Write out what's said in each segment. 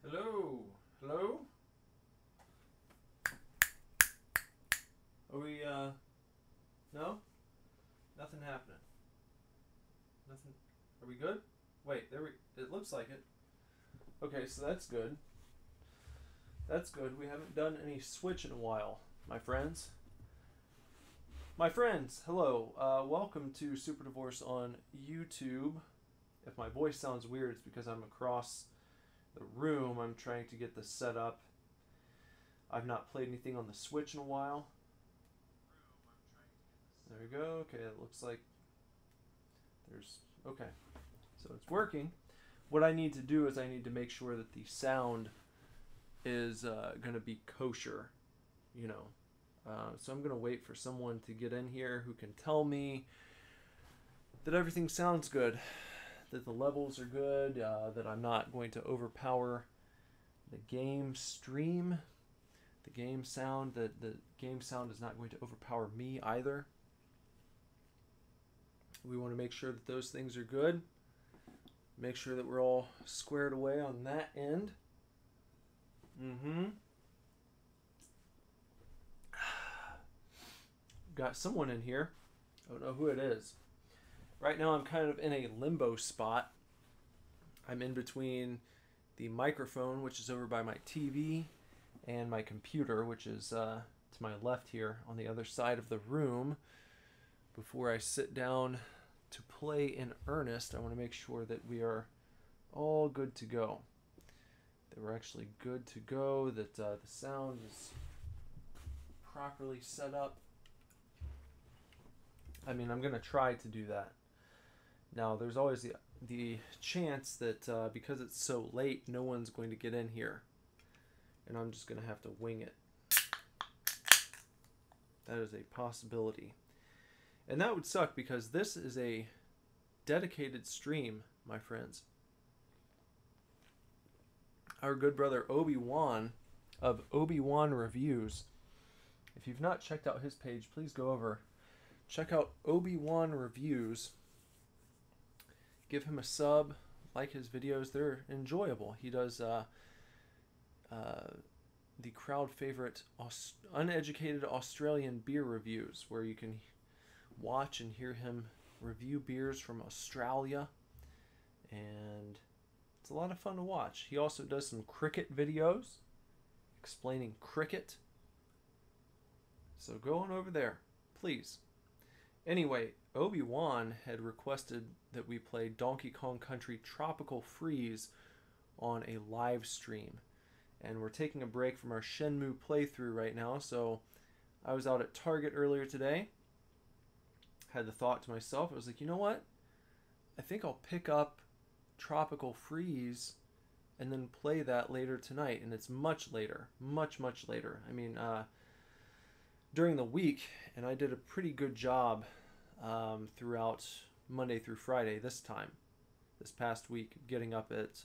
Hello? Hello? Are we, no? Nothing happening. Nothing. Are we good? Wait, it looks like it. Okay, so that's good. That's good. We haven't done any Switch in a while, my friends. My friends, hello. Welcome to Superdivorce on YouTube. If my voice sounds weird, it's because I'm across the room. I'm trying to get this set up. I've not played anything on the Switch in a while. There we go. Okay, it looks like there's... Okay, so it's working. What I need to do is I need to make sure that the sound is going to be kosher, you know. So I'm going to wait for someone to get in here who can tell me that everything sounds good, that the levels are good, that I'm not going to overpower the game stream, the game sound, that the game sound is not going to overpower me either. We want to make sure that those things are good. Make sure that we're all squared away on that end. Got someone in here. I don't know who it is. Right now I'm kind of in a limbo spot. I'm in between the microphone, which is over by my TV, and my computer, which is to my left here on the other side of the room. Before I sit down to play in earnest, I want to make sure that we are all good to go. That we're actually good to go, that the sound is properly set up. I mean, I'm going to try to do that. Now, there's always the chance that because it's so late, no one's going to get in here. And I'm just going to have to wing it. That is a possibility. And that would suck because this is a dedicated stream, my friends. Our good brother Obi-Wan of Obi-Wan Reviews. If you've not checked out his page, please go over. Check out Obi-Wan Reviews. Give him a sub. Like his videos. They're enjoyable. He does the crowd favorite uneducated Australian beer reviews, where you can watch and hear him review beers from Australia, and it's a lot of fun to watch. He also does some cricket videos explaining cricket, so go on over there, please. Anyway, Obi-Wan had requested that we play Donkey Kong Country Tropical Freeze on a live stream, and we're taking a break from our Shenmue playthrough right now. So I was out at Target earlier today, had the thought to myself, I was like, you know what? I think I'll pick up Tropical Freeze and then play that later tonight. And it's much later. Much later. I mean, during the week, and I did a pretty good job throughout Monday through Friday this past week, getting up at,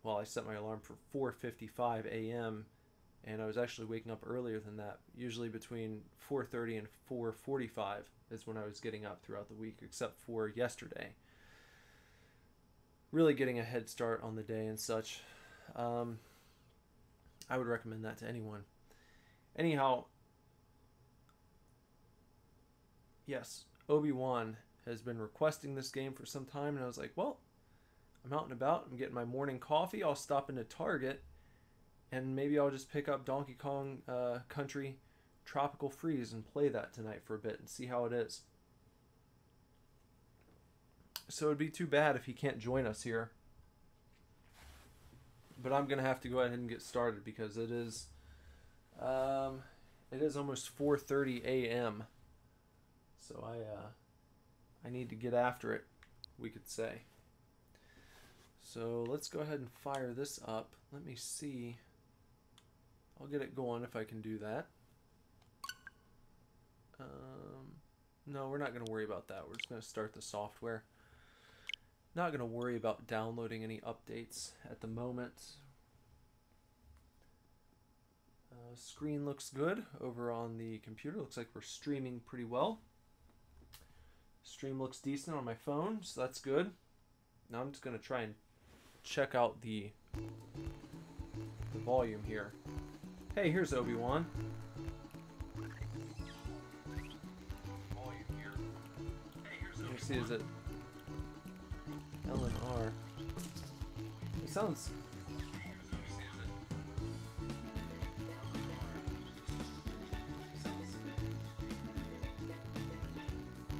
well, I set my alarm for 4:55 a.m., and I was actually waking up earlier than that. Usually between 4:30 and 4:45 is when I was getting up throughout the week, except for yesterday. Really getting a head start on the day and such. I would recommend that to anyone. Anyhow, yes, Obi-Wan has been requesting this game for some time, and I was like, well, I'm out and about, I'm getting my morning coffee, I'll stop into Target, and maybe I'll just pick up Donkey Kong Country Tropical Freeze and play that tonight for a bit and see how it is. So it'd be too bad if he can't join us here. But I'm going to have to go ahead and get started because it is almost 4:30 a.m. So I need to get after it, we could say. So let's go ahead and fire this up. Let me see. I'll get it going if I can do that. No, we're not going to worry about that. We're just going to start the software. Not going to worry about downloading any updates at the moment. Screen looks good over on the computer. Looks like we're streaming pretty well. Stream looks decent on my phone, so that's good. Now I'm just going to try and check out the volume here. Hey, here's Obi-Wan. Let me see, is it L and R? It sounds...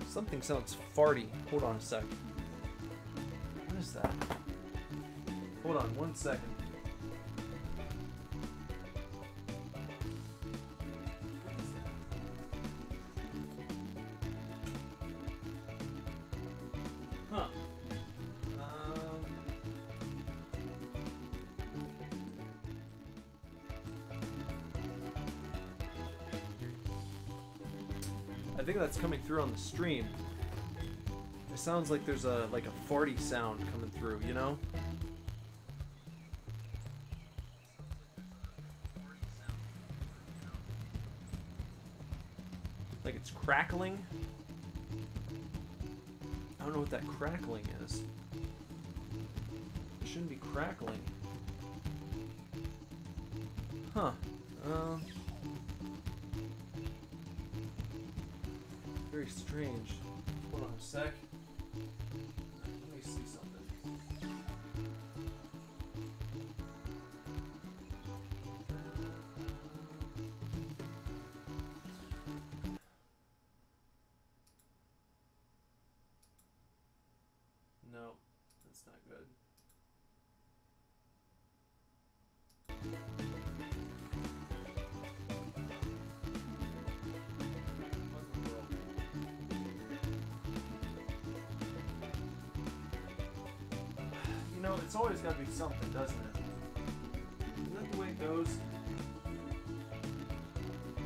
Something sounds farty. Hold on a sec. What is that? Hold on 1 second. Huh. I think that's coming through on the stream. It sounds like there's a farty sound coming through, you know? Like it's crackling. I don't know what that crackling is. It shouldn't be crackling. Huh. Very strange. Hold on a sec. Let me see something. No, that's not good. You know, it's always got to be something, doesn't it? Isn't that the way it goes?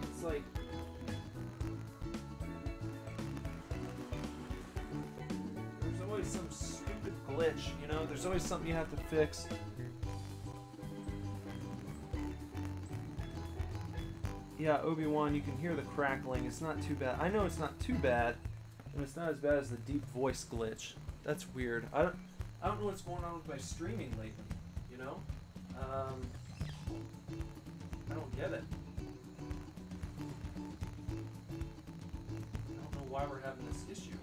It's like... there's always some stupid glitch, you know? There's always something you have to fix. Yeah, Obi-Wan, you can hear the crackling. It's not too bad. I know it's not too bad, and it's not as bad as the deep voice glitch. That's weird. I don't know what's going on with my streaming lately, you know? I don't get it. I don't know why we're having this issue.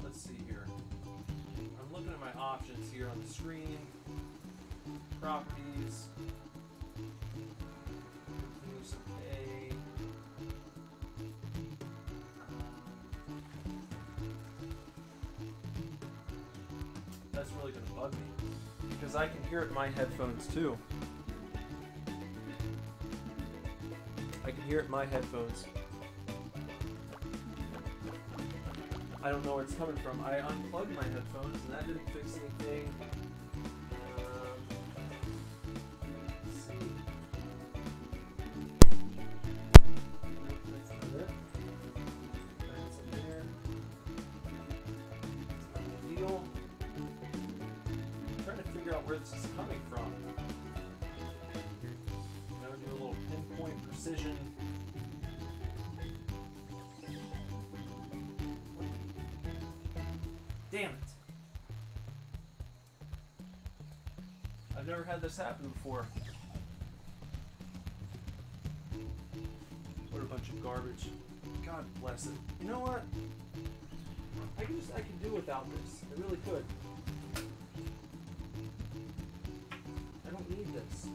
Let's see here. I'm looking at my options here on the screen. Properties. Continuous pay. That's really going to bug me because I can hear it in my headphones too. I can hear it in my headphones. I don't know where it's coming from. I unplugged my headphones and that didn't fix anything. Let's see. That's not it. That's in there. It's not a deal. I'm trying to figure out where this is coming from. Now do a little pinpoint precision. Damn it. I've never had this happen before. What a bunch of garbage. God bless it. You know what? I can do without this. I really could. I don't need this.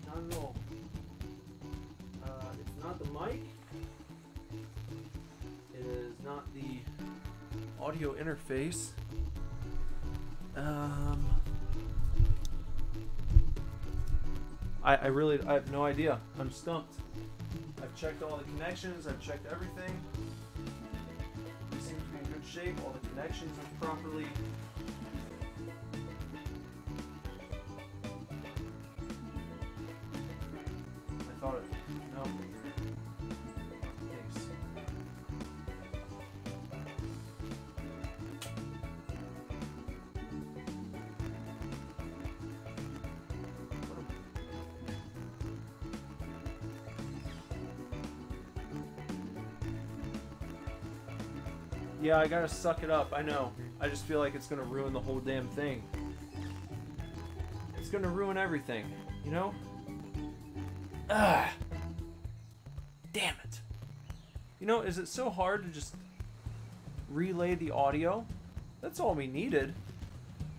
Not at all. It's not the mic. It is not the audio interface. I have no idea. I'm stumped. I've checked all the connections. I've checked everything. It seems to be in good shape. All the connections are properly. I thought it. No. Case. Yeah, I gotta suck it up. I know. I just feel like it's gonna ruin the whole damn thing. It's gonna ruin everything, you know? Ugh. Damn it. You know, is it so hard to just relay the audio? That's all we needed.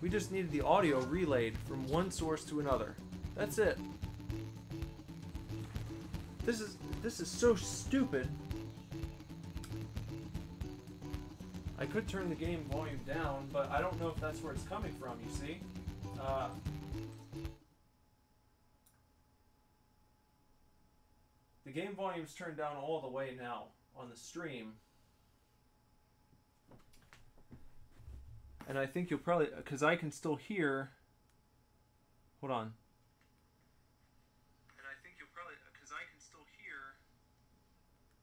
We just needed the audio relayed from one source to another. That's it. This is so stupid. I could turn the game volume down, but I don't know if that's where it's coming from, you see? The game volume's turned down all the way now on the stream. And I think you'll probably, because I can still hear, hold on. And I think you'll probably, because I can still hear.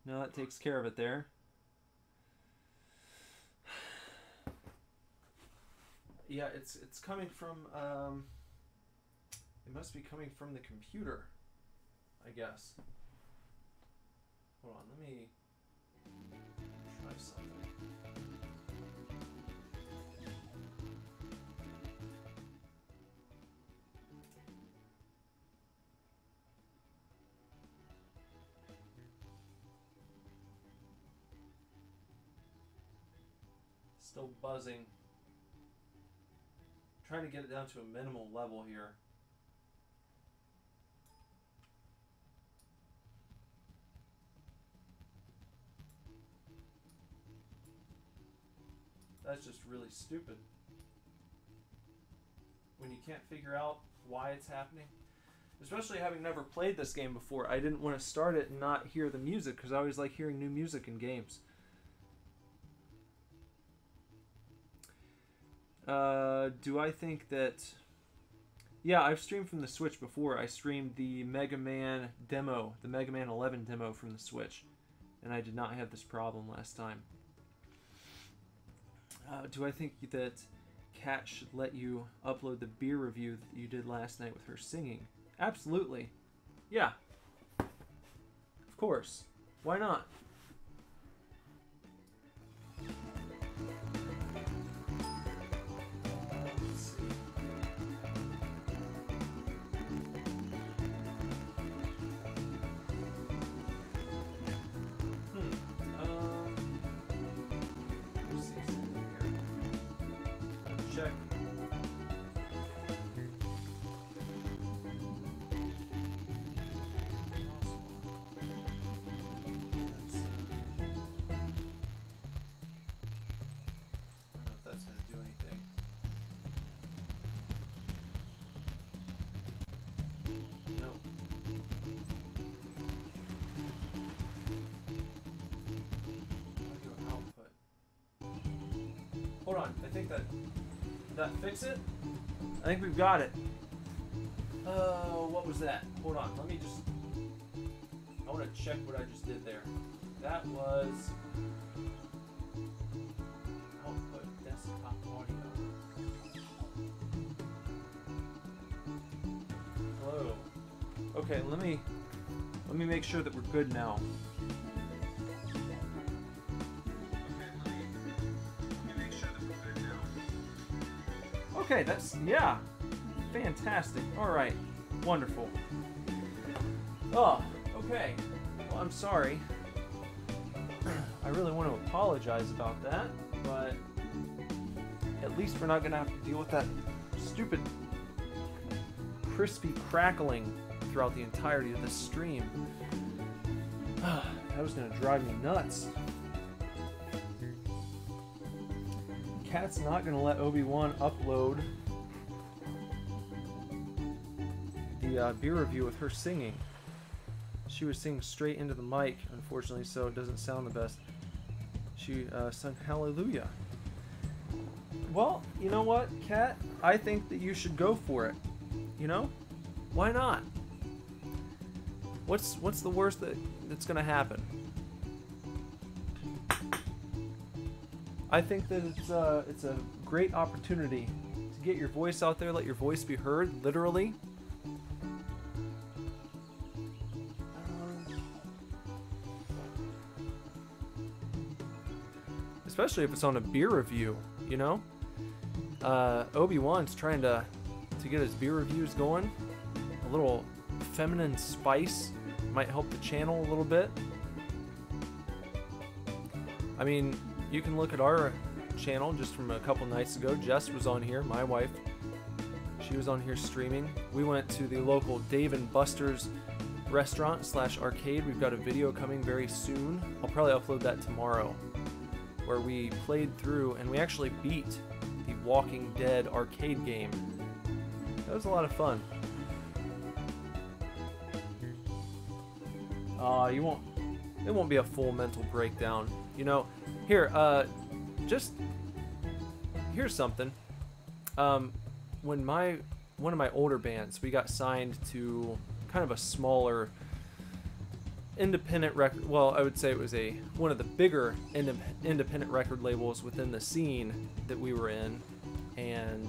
No, that takes care of it there. Yeah, it's coming from, it must be coming from the computer, I guess. Hold on, let me try something. Still buzzing. Trying to get it down to a minimal level here. That's just really stupid. When you can't figure out why it's happening. Especially having never played this game before, I didn't want to start it and not hear the music, because I always like hearing new music in games. Do I think that... Yeah, I've streamed from the Switch before. I streamed the Mega Man demo, the Mega Man 11 demo from the Switch. And I did not have this problem last time. Do I think that Kat should let you upload the beer review that you did last night with her singing? Absolutely. Yeah. Of course. Why not? Check. Hold on, I think that fix it? I think we've got it. What was that? Hold on, let me just, I want to check what I just did there. That was output desktop audio. Hello. Okay, let me make sure that we're good now. Okay, that's, yeah, fantastic. All right, wonderful. Oh, okay. Well, I'm sorry. I really want to apologize about that, but at least we're not going to have to deal with that stupid crispy crackling throughout the entirety of this stream. That was going to drive me nuts. Kat's not going to let Obi-Wan upload the beer review with her singing. She was singing straight into the mic, unfortunately, so it doesn't sound the best. She sung Hallelujah. Well, you know what, Kat? I think that you should go for it. You know? Why not? What's the worst that's going to happen? I think that it's a great opportunity to get your voice out there, let your voice be heard, literally. especially if it's on a beer review, you know? Obi-Wan's trying to get his beer reviews going. A little feminine spice might help the channel a little bit. I mean, you can look at our channel just from a couple nights ago. Jess was on here, my wife. She was on here streaming. We went to the local Dave & Buster's restaurant / arcade. We've got a video coming very soon. I'll probably upload that tomorrow, where we played through and we actually beat the Walking Dead arcade game. That was a lot of fun. It won't be a full mental breakdown. You know, here, here's something. When one of my older bands, we got signed to kind of a smaller independent record. Well, I would say it was one of the bigger independent record labels within the scene that we were in, and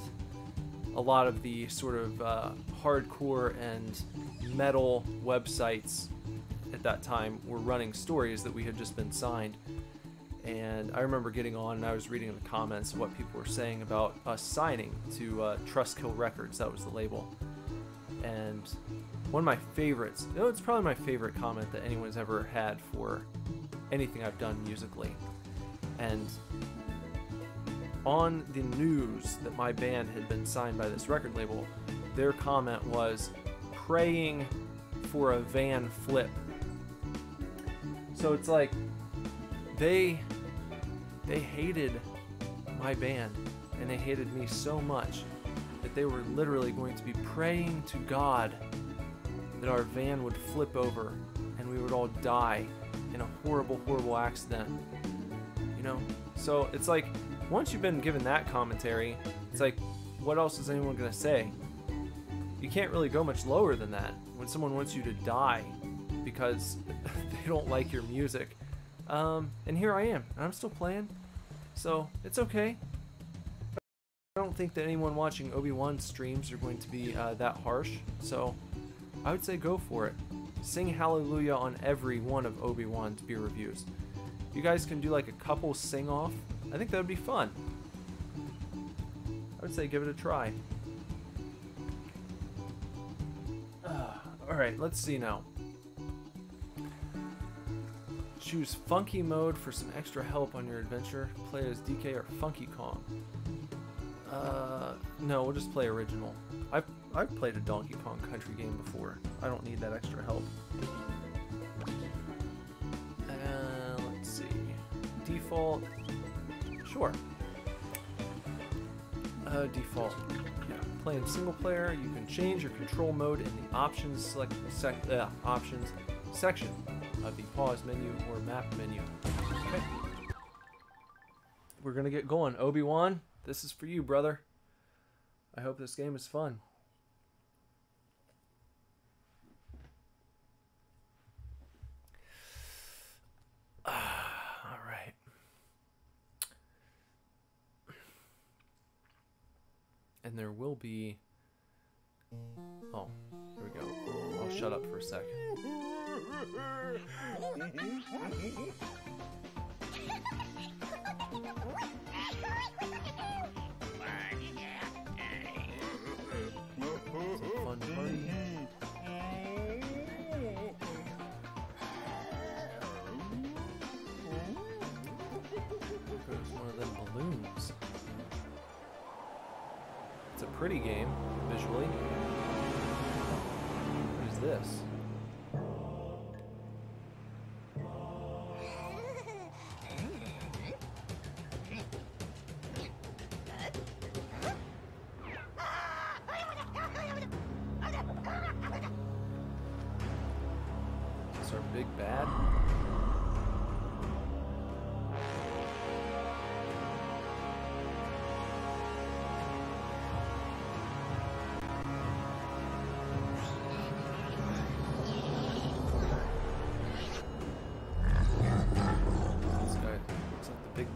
a lot of the sort of hardcore and metal websites at that time were running stories that we had just been signed. And I remember getting on and I was reading the comments of what people were saying about us signing to Trustkill Records. That was the label. And one of my favorites, it's probably my favorite comment that anyone's ever had for anything I've done musically. And on the news that my band had been signed by this record label, their comment was, praying for a van flip. So it's like, they hated my band, and they hated me so much that they were literally going to be praying to God that our van would flip over and we would all die in a horrible, horrible accident. You know? So it's like, once you've been given that commentary, it's like, what else is anyone gonna say? You can't really go much lower than that when someone wants you to die because they don't like your music. And here I am, and I'm still playing, so it's okay. I don't think that anyone watching Obi-Wan streams are going to be that harsh, so I would say go for it. Sing hallelujah on every one of Obi-Wan's beer reviews. You guys can do like a couple sing-off. I think that would be fun. I would say give it a try. Alright, let's see now. Choose Funky Mode for some extra help on your adventure. Play as DK or Funky Kong. No, we'll just play original. I've played a Donkey Kong Country game before. I don't need that extra help. Let's see. Default. Sure. Default. Yeah. Playing single player. You can change your control mode in the options options section of the pause menu or map menu. Okay. We're gonna get going. Obi-Wan, this is for you, brother. I hope this game is fun. Alright. And there will be... Oh, here we go. I'll shut up for a second. It's a fun party. There's one of them balloons. It's a pretty game, visually. What is this? Is this our big bad?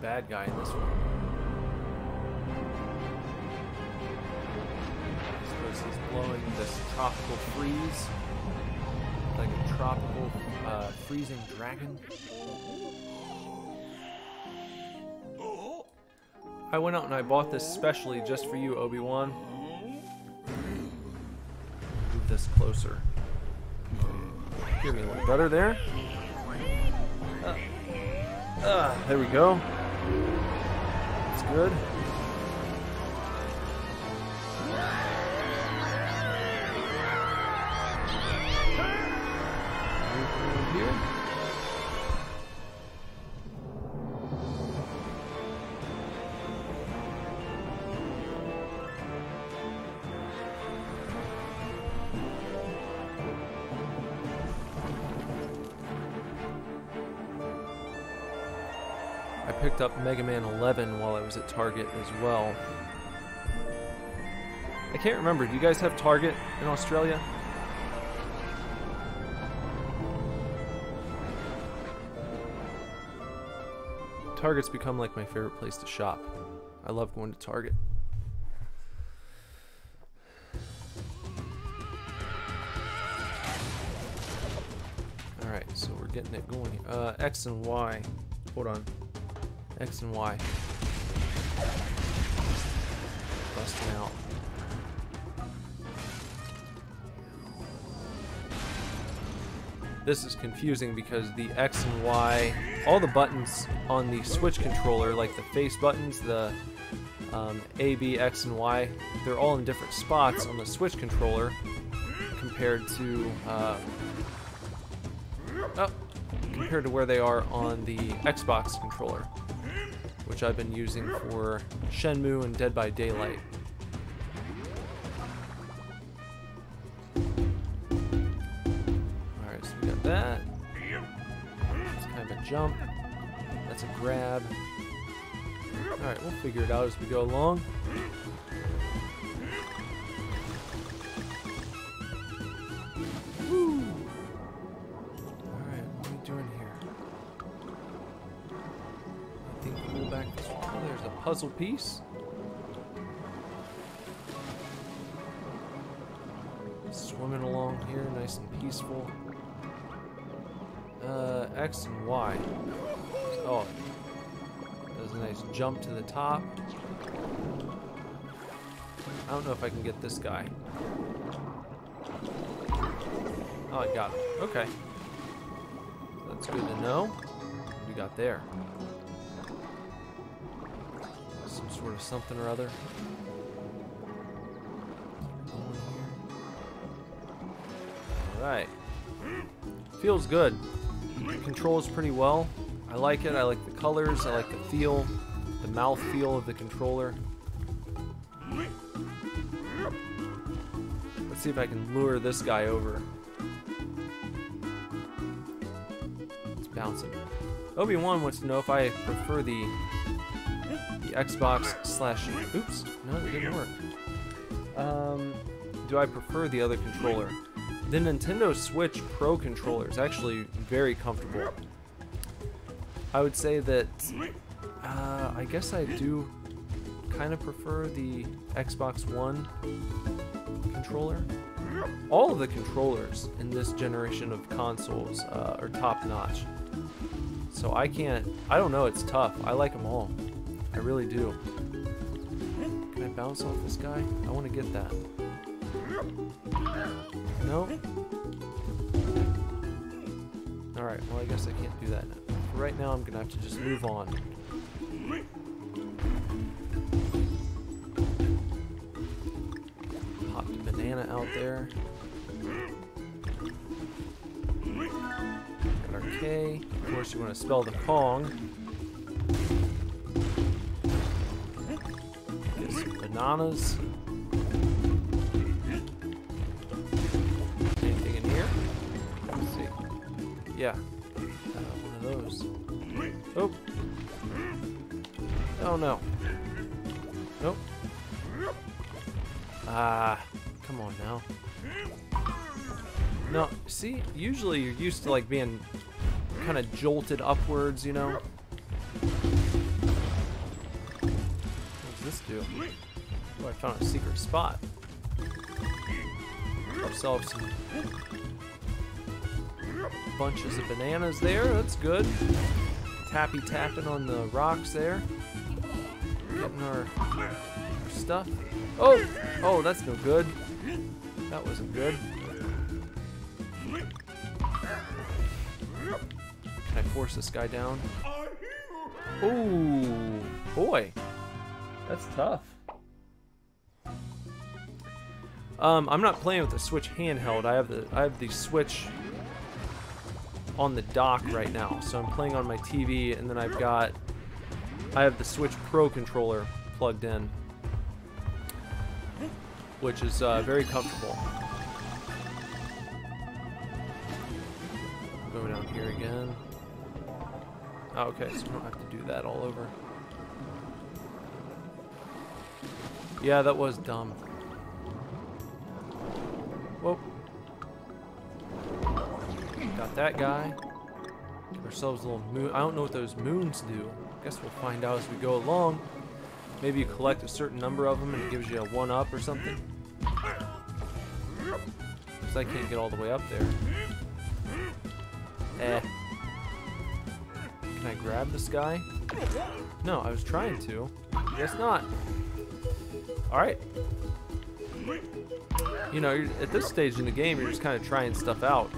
Bad guy in this one. I suppose he's blowing this tropical freeze, like a tropical freezing dragon. I went out and I bought this specially just for you, Obi-Wan. Move this closer. Hear me a little better there. There we go. That's good. Here. I picked up Mega Man 11 while I was at Target as well. I can't remember, do you guys have Target in Australia? Target's become like my favorite place to shop. I love going to Target. Alright, so we're getting it going. X and Y. Hold on. X and Y. Busting out. This is confusing because the X and Y, all the buttons on the Switch controller, like the face buttons, the A, B, X, and Y, they're all in different spots on the Switch controller compared to where they are on the Xbox controller, which I've been using for Shenmue and Dead by Daylight. That. It's kind of a jump. That's a grab. Alright, we'll figure it out as we go along. Woo! Alright, what are we doing here? I think we'll go back this way. Oh, there's a puzzle piece. Swimming along here, nice and peaceful. X and Y. Oh, there's a nice jump to the top. I don't know if I can get this guy. Oh, I got it. Okay. That's good to know. What we got there? Some sort of something or other. Alright. Feels good. Controls pretty well. I like it. I like the colors. I like the feel, the mouth feel of the controller. Let's see if I can lure this guy over. It's bouncing. Obi-Wan wants to know if I prefer the Xbox slash... Oops. No, it didn't work. Do I prefer the other controller? The Nintendo Switch Pro controller is actually very comfortable. I would say that I guess I do kind of prefer the Xbox One controller. All of the controllers in this generation of consoles are top-notch. So I don't know, it's tough. I like them all. I really do. Can I bounce off this guy? I want to get that. No? Alright, well I guess I can't do that now. For right now I'm gonna have to just move on. Popped a banana out there. Got our K. Of course you want to spell the Kong. Get some bananas. Yeah, one of those. Oh. Oh no. Nope. Come on now. No, see, usually you're used to like being kind of jolted upwards, you know? What does this do? Oh, I found a secret spot. Ourselves some bunches of bananas there, that's good. Tappy tapping on the rocks there. getting our stuff. Oh! Oh, that's no good. That wasn't good. Can I force this guy down? Ooh, boy. That's tough. I'm not playing with the Switch handheld. I have the Switch on the dock right now. So I'm playing on my TV, and then I have the Switch Pro controller plugged in, which is very comfortable. Go down here again. Oh, okay, so we don't have to do that all over. Yeah, that was dumb. Whoa. Got that guy. Give ourselves a little moon. I don't know what those moons do. Guess we'll find out as we go along. Maybe you collect a certain number of them and it gives you a 1-up or something. Because I can't get all the way up there. Eh. Can I grab this guy? No, I was trying to. Guess not. Alright. You know, at this stage in the game, you're just kind of trying stuff out.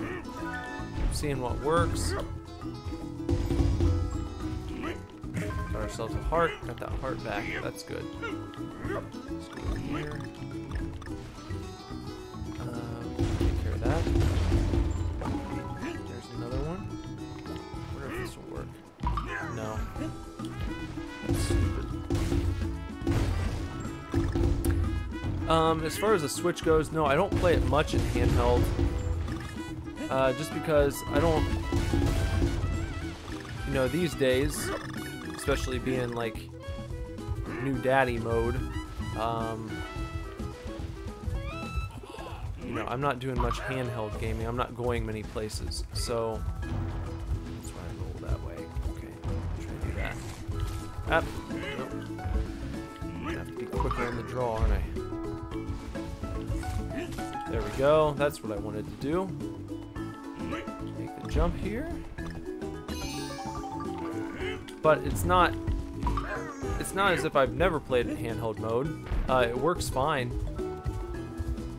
Seeing what works. Got ourselves a heart. Got that heart back. That's good. Let's go over here. Take care of that. There's another one. I wonder if this will work. No. That's stupid. As far as the Switch goes, no, I don't play it much in handheld. Just because I don't, you know, these days, especially being like new daddy mode, you know, I'm not doing much handheld gaming. I'm not going many places, so that's why I roll that way. Okay, try to do that. Ah, nope. I have to be quicker on the draw, aren't I? There we go. That's what I wanted to do. Make the jump here. But it's not as if I've never played in handheld mode. It works fine.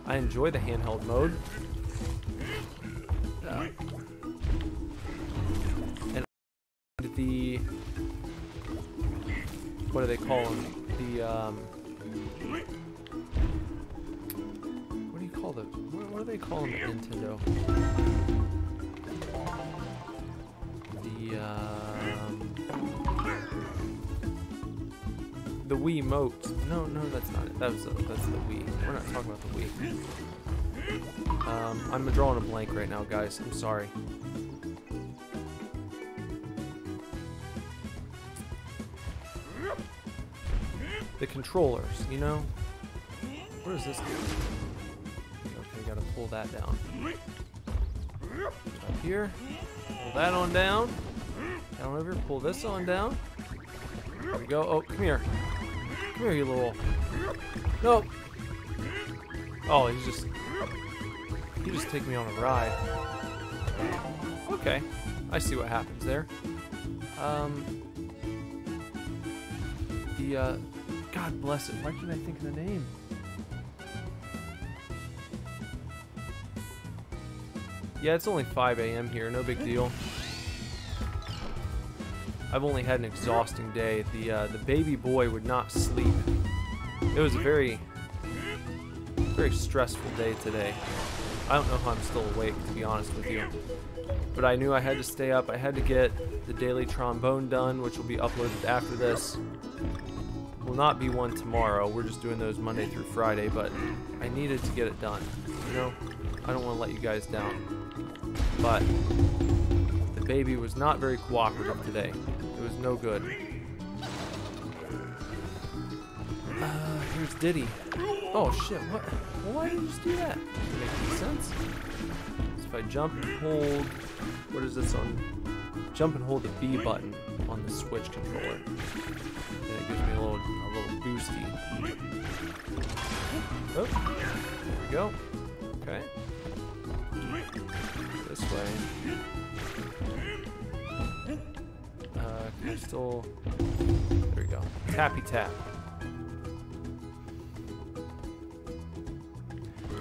I enjoy the handheld mode. And the, what do they call them? The what do they call them at Nintendo? The Wii mote. No, that's not it. That's the Wii. We're not talking about the Wii. I'm drawing a blank right now, guys. I'm sorry. The controllers, you know? What does this do? Okay, gotta pull that down. Up here. Pull that on down. Down over here. Pull this on down. There we go. Oh, come here. Come here, you little... Nope. Oh, he just take me on a ride. Okay. I see what happens there. God bless it. Why can't I think of the name? Yeah, it's only 5 a.m. here. No big deal. I've only had an exhausting day. The baby boy would not sleep. It was a very, very stressful day today. I don't know how I'm still awake, to be honest with you. But I knew I had to stay up. I had to get the daily trombone done, which will be uploaded after this. Will not be one tomorrow. We're just doing those Monday through Friday, but I needed to get it done. You know, I don't want to let you guys down. But the baby was not very cooperative today. It was no good. Here's Diddy. Oh shit, what? Why did you just do that? Doesn't make any sense. So if I jump and hold, what is this on? Jump and hold the B button on the Switch controller. And it gives me a little boosty. Oh, there we go. Okay. This way. Can I still... There we go. Tappy tap.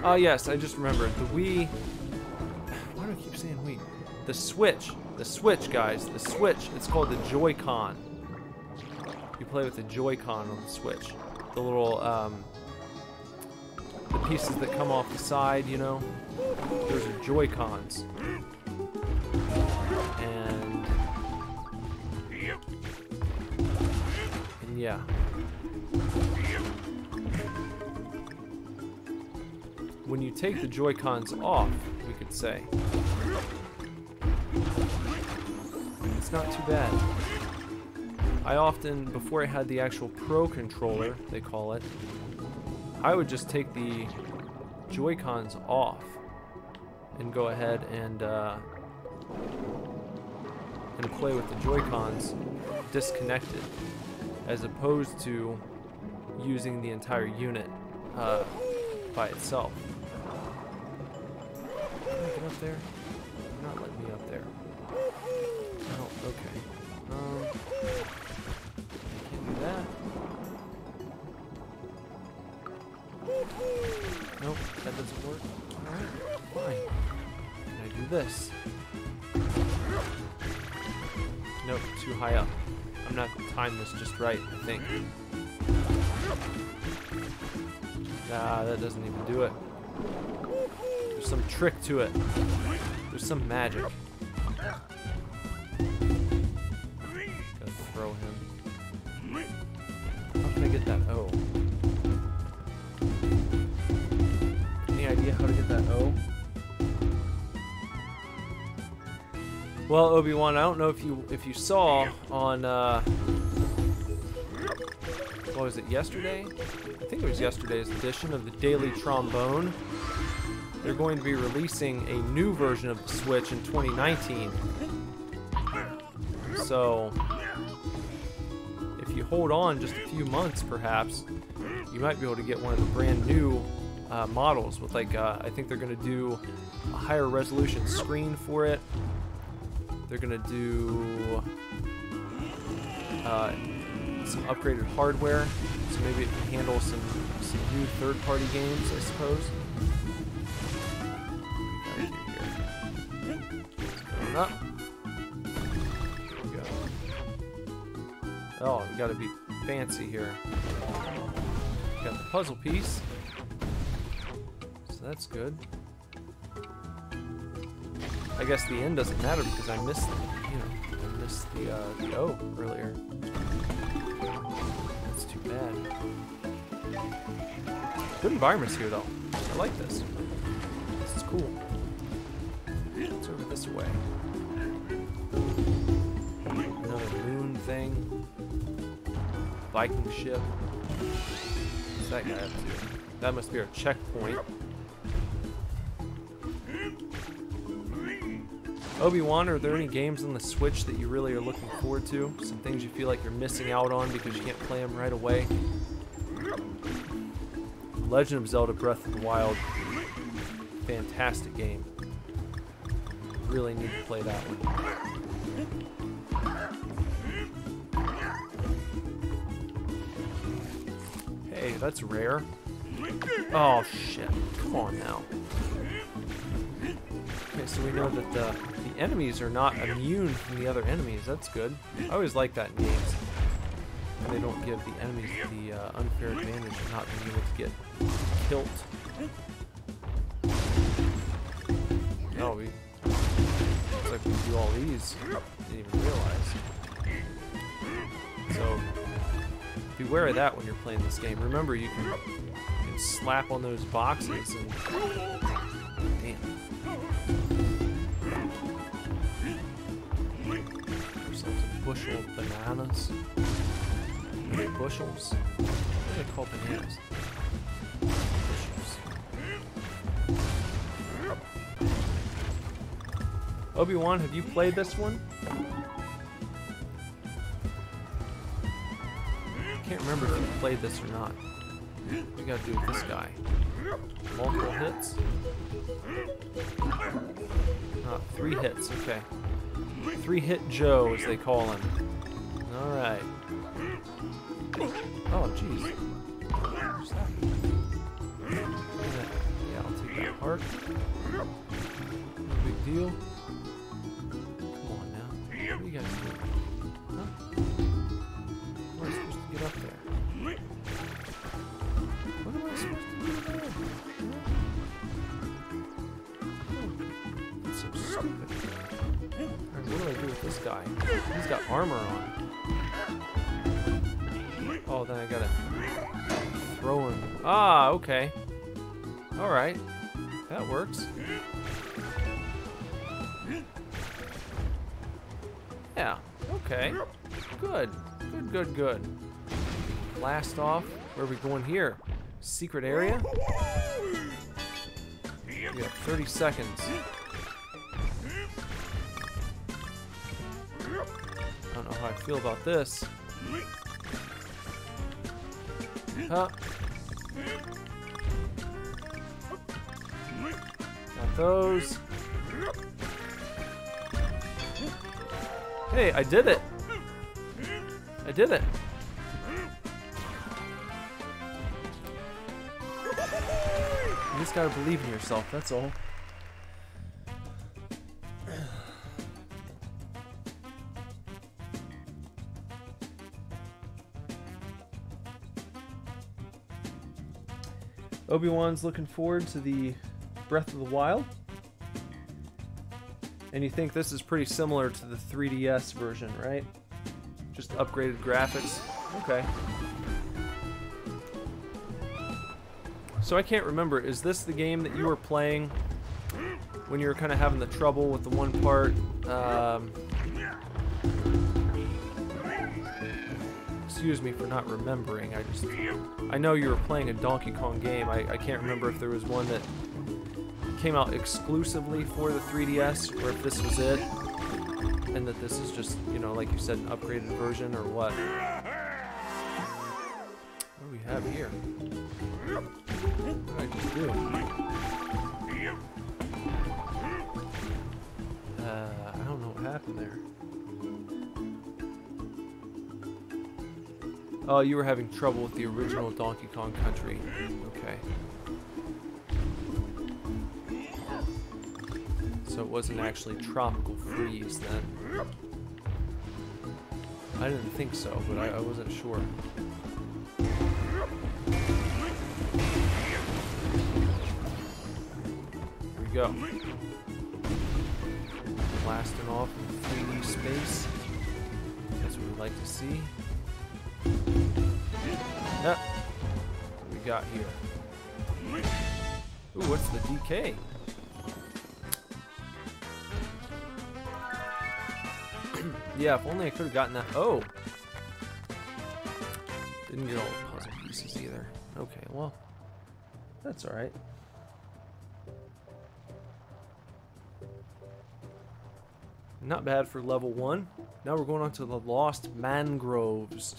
Oh yes, I just remembered. The Wii... Why do I keep saying Wii? The Switch. The Switch, guys. The Switch. It's called the Joy-Con. You play with the Joy-Con on the Switch. The little, the pieces that come off the side, you know? Those are Joy-Cons. And yeah. When you take the Joy-Cons off, we could say, it's not too bad. I often, before I had the actual Pro controller, they call it, I would just take the Joy-Cons off and go ahead and play with the Joy-Cons disconnected, as opposed to using the entire unit by itself. Can I get up there? You're not letting me up there. Oh, okay. Can't do that. Nope, that doesn't work. Alright, fine. Can I do this? Nope, too high up. I'm not timing this just right, I think. Nah, that doesn't even do it. There's some trick to it. There's some magic. Gotta throw him. How can I get that O? Any idea how to get that O? Well, Obi-Wan, I don't know if you saw on what was it, yesterday? I think it was yesterday's edition of the Daily Trombone. They're going to be releasing a new version of the Switch in 2019. So, if you hold on just a few months, perhaps, you might be able to get one of the brand new models with, like, I think they're going to do a higher resolution screen for it. They're going to do some upgraded hardware, so maybe it can handle some new third-party games, I suppose. What do we gotta do here? It's going up. There we go. Oh, we gotta be fancy here. Got the puzzle piece, so that's good. I guess the end doesn't matter because I missed, the O earlier. That's too bad. Good environments here, though. I like this. This is cool. It's over this way. Another moon thing. Viking ship. What's that guy up to? That must be our checkpoint. Obi-Wan, are there any games on the Switch that you really are looking forward to? Some things you feel like you're missing out on because you can't play them right away? Legend of Zelda Breath of the Wild. Fantastic game. Really need to play that one. Hey, that's rare. Oh, shit. Come on now. Okay, so we know that the enemies are not immune from the other enemies. That's good. I always like that in games. When they don't give the enemies the unfair advantage of not being able to get killed. Oh, looks like we can do all these. Didn't even realize. So, beware of that when you're playing this game. Remember, you can slap on those boxes and... Damn. Ourselves a bushel of bananas. Are they bushels? What are they called, bananas? Bushels. Obi-Wan, have you played this one? I can't remember if you played this or not. What we gotta do with this guy? Multiple hits? 3 hits, okay. 3-hit Joe, as they call him. Alright. Oh, jeez. Yeah, I'll take that heart. No big deal. Come on now. What are you guys doing? Huh? How am I supposed to get up there? What am I supposed to do there? That's so stupid. Alright, what do I do with this guy? He's got armor on. Oh, then I gotta throw him. Ah, okay. Alright. That works. Yeah, okay. Good. Good. Blast off. Where are we going here? Secret area? We got 30 seconds. I don't know how I feel about this. Huh? Got those. Hey, I did it! I did it! You just gotta believe in yourself, that's all. Obi-Wan's looking forward to the Breath of the Wild. And you think this is pretty similar to the 3DS version, right? Just upgraded graphics. Okay. So I can't remember, is this the game that you were playing when you were kind of having the trouble with the one part? Excuse me for not remembering. I know you were playing a Donkey Kong game. I can't remember if there was one that came out exclusively for the 3DS or if this was it, and that this is just, you know, like you said, an upgraded version or what. What do we have here? What did I just do? I don't know what happened there. Oh, you were having trouble with the original Donkey Kong Country. Okay. So it wasn't actually Tropical Freeze then. I didn't think so, but I wasn't sure. Here we go. Blasting off in 3D space. That's what we like to see. Yep. What we got here? Ooh, what's the DK? Yeah, if only I could have gotten that. Oh! Didn't get all the puzzle pieces either. Okay, well, that's alright. Not bad for level 1. Now we're going on to the Lost Mangroves.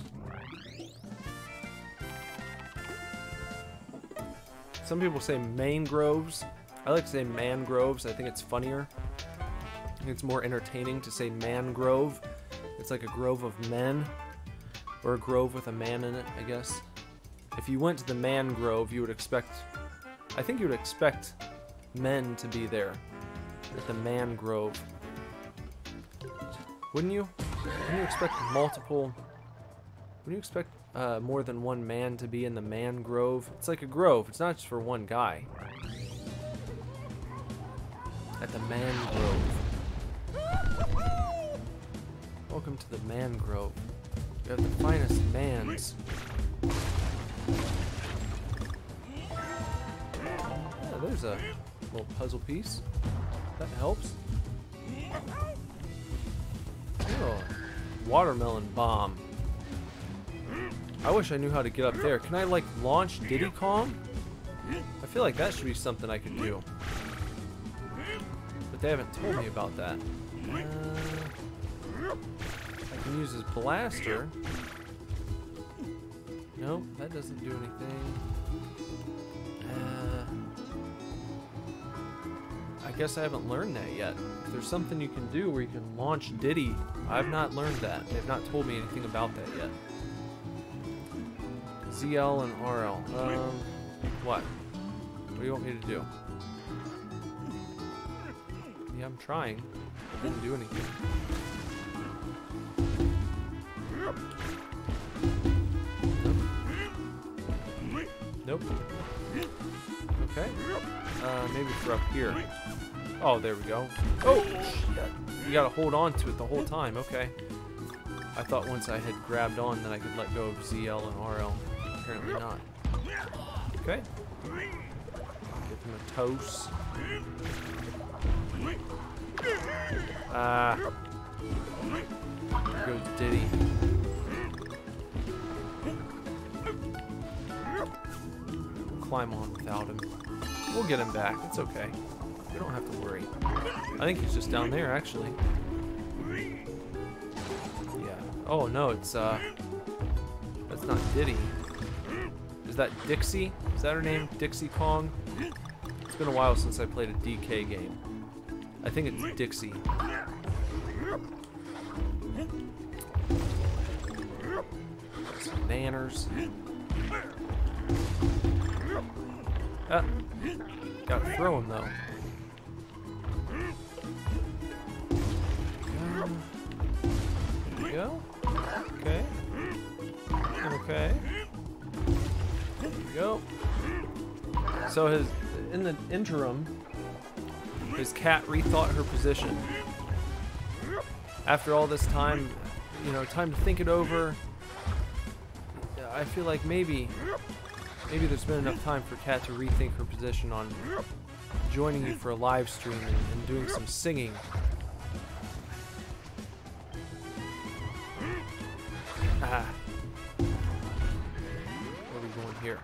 Some people say mangroves. I like to say mangroves. I think it's funnier. I think it's more entertaining to say mangrove. It's like a grove of men. Or a grove with a man in it, I guess. If you went to the mangrove, you would expect... I think you would expect men to be there. At the mangrove. Wouldn't you? Wouldn't you expect multiple... Wouldn't you expect more than one man to be in the mangrove? It's like a grove. It's not just for one guy. At the mangrove. Welcome to the mangrove. You have the finest mans. Yeah, there's a little puzzle piece. That helps. Oh, watermelon bomb. I wish I knew how to get up there. Can I, like, launch Diddy Kong? I feel like that should be something I could do. But they haven't told me about that. I can use his blaster. Nope, that doesn't do anything. I guess I haven't learned that yet. If there's something you can do where you can launch Diddy, I've not learned that. They've not told me anything about that yet. ZL and RL. What? What do you want me to do? Yeah, I'm trying. I didn't do anything. Nope. Okay. Maybe for up here. Oh, there we go. Oh, shit. You gotta hold on to it the whole time. Okay. I thought once I had grabbed on that I could let go of ZL and RL. Apparently not. Okay. Give him a toast. There goes Diddy. We'll climb on without him. We'll get him back. It's okay. We don't have to worry. I think he's just down there, actually. Yeah. Oh, no, it's, that's not Diddy. Is that Dixie? Is that her name? Dixie Kong? It's been a while since I played a DK game. I think it's Dixie. Some nanners. Ah. Gotta throw him, though. There we go. Okay. Okay. There we go. So in the interim, his cat rethought her position. After all this time, you know, time to think it over. I feel like maybe there's been enough time for Kat to rethink her position on joining you for a live stream and doing some singing. Ah. Where are we going here?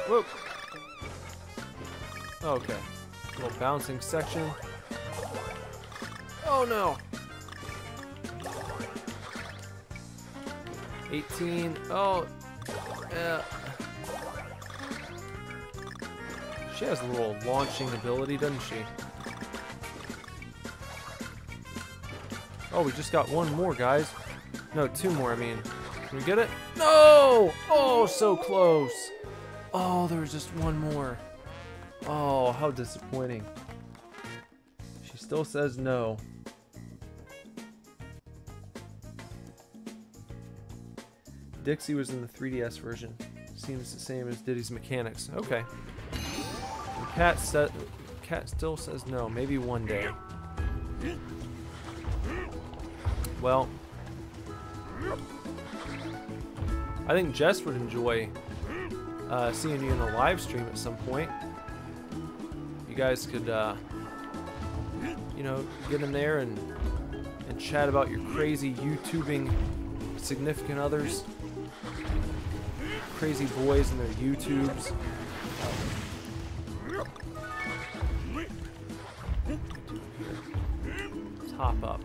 Whoop. Okay. Little bouncing section. Oh no. 18. Oh. Yeah. She has a little launching ability, doesn't she? Oh, we just got one more, guys. No, two more, I mean. Can we get it? No! Oh, so close. Oh, there was just one more. Oh, how disappointing. She still says no. Dixie was in the 3DS version. Seems the same as Diddy's mechanics. Okay. The cat still says no. Maybe one day. Well, I think Jess would enjoy seeing you in a live stream at some point. You guys could, you know, get in there and chat about your crazy YouTubing significant others, crazy boys and their YouTubes. Let's hop up.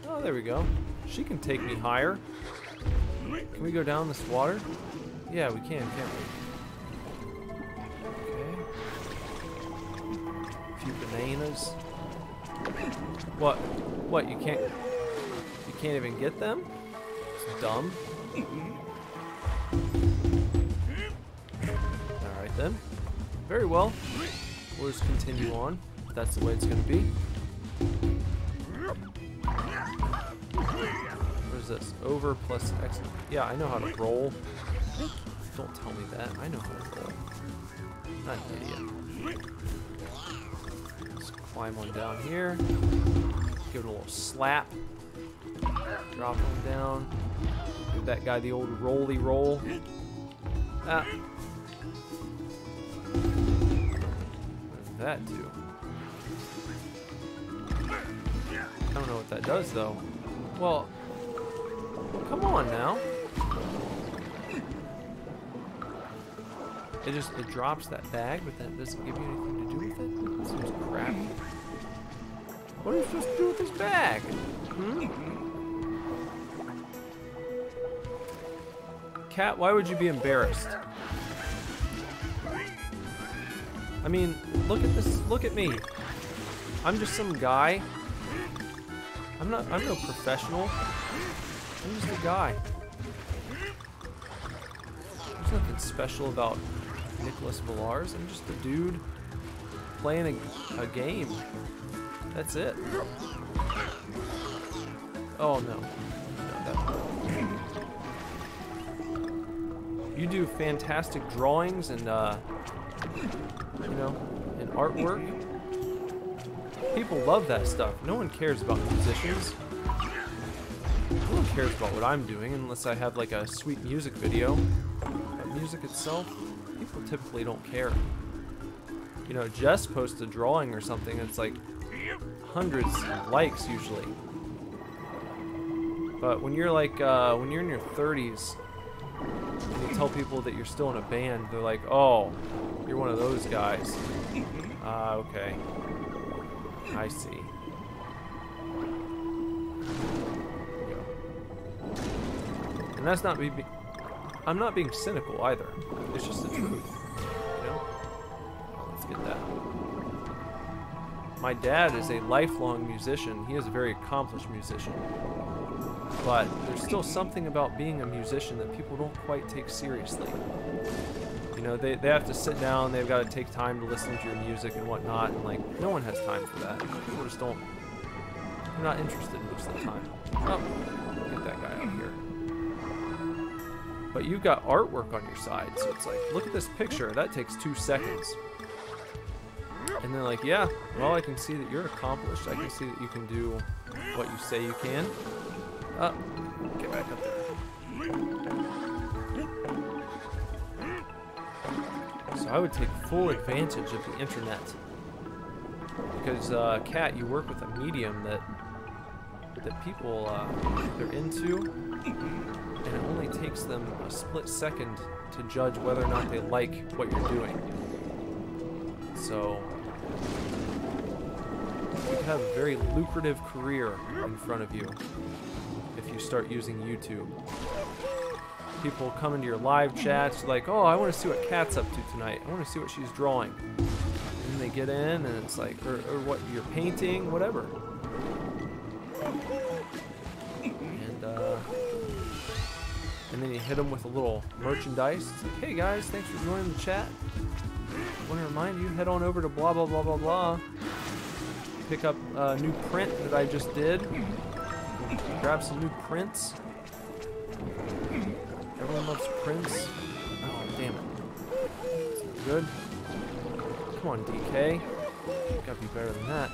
Oh, there we go. She can take me higher. Can we go down this water? Yeah, we can, can't we? Okay. A few bananas. What? What? You can't even get them? It's dumb. Alright then. Very well. We'll just continue on. If that's the way it's gonna be. What is this? Over plus X. Yeah, I know how to roll. Don't tell me that. I know how to roll. Not an idiot. Let's climb on down here. Give it a little slap. Drop him down. Give that guy the old rolly roll. Ah. What does that do? I don't know what that does though. Well, come on now. It drops that bag, but that doesn't give you anything to do with it? That seems crappy. What are you supposed to do with this bag? Cat, why would you be embarrassed? I mean, look at this. Look at me. I'm just some guy. I'm no professional. I'm just a guy. nothing special about Nicholas Villars. I'm just a dude playing a game. That's it. Oh no. You do fantastic drawings and you know, and artwork. People love that stuff. No one cares about musicians. No one cares about what I'm doing unless I have like a sweet music video. But music itself, people typically don't care. You know, Jess posts a drawing or something, it's like hundreds of likes usually. But when you're like, when you're in your 30s, and you tell people that you're still in a band, they're like, oh, you're one of those guys. Okay. I see. And that's not me. I'm not being cynical either. It's just the truth. You know? Let's get that. My dad is a lifelong musician. He is a very accomplished musician. But there's still something about being a musician that people don't quite take seriously. You know, they have to sit down, they've got to take time to listen to your music and whatnot, and like, no one has time for that. People just don't, they're not interested most of the time. Oh, get that guy out here. But you've got artwork on your side, so it's like, look at this picture, that takes 2 seconds. And they're like, yeah, well, I can see that you're accomplished, I can see that you can do what you say you can. Get back up there. So I would take full advantage of the internet. Because, Kat, you work with a medium that people, they're into, and it only takes them a split second to judge whether or not they like what you're doing. So, you could have a very lucrative career in front of you if you start using YouTube. People come into your live chats like, oh, I want to see what Kat's up to tonight. I want to see what she's drawing. And they get in and it's like, or what you're painting, whatever. And then you hit them with a little merchandise. It's like, hey guys, thanks for joining the chat. I want to remind you, head on over to blah, blah, blah, blah, blah. Pick up a new print that I just did. Grab some new prints. Everyone loves prints. Oh, damn it. Is that good? Come on, DK. Gotta be better than that.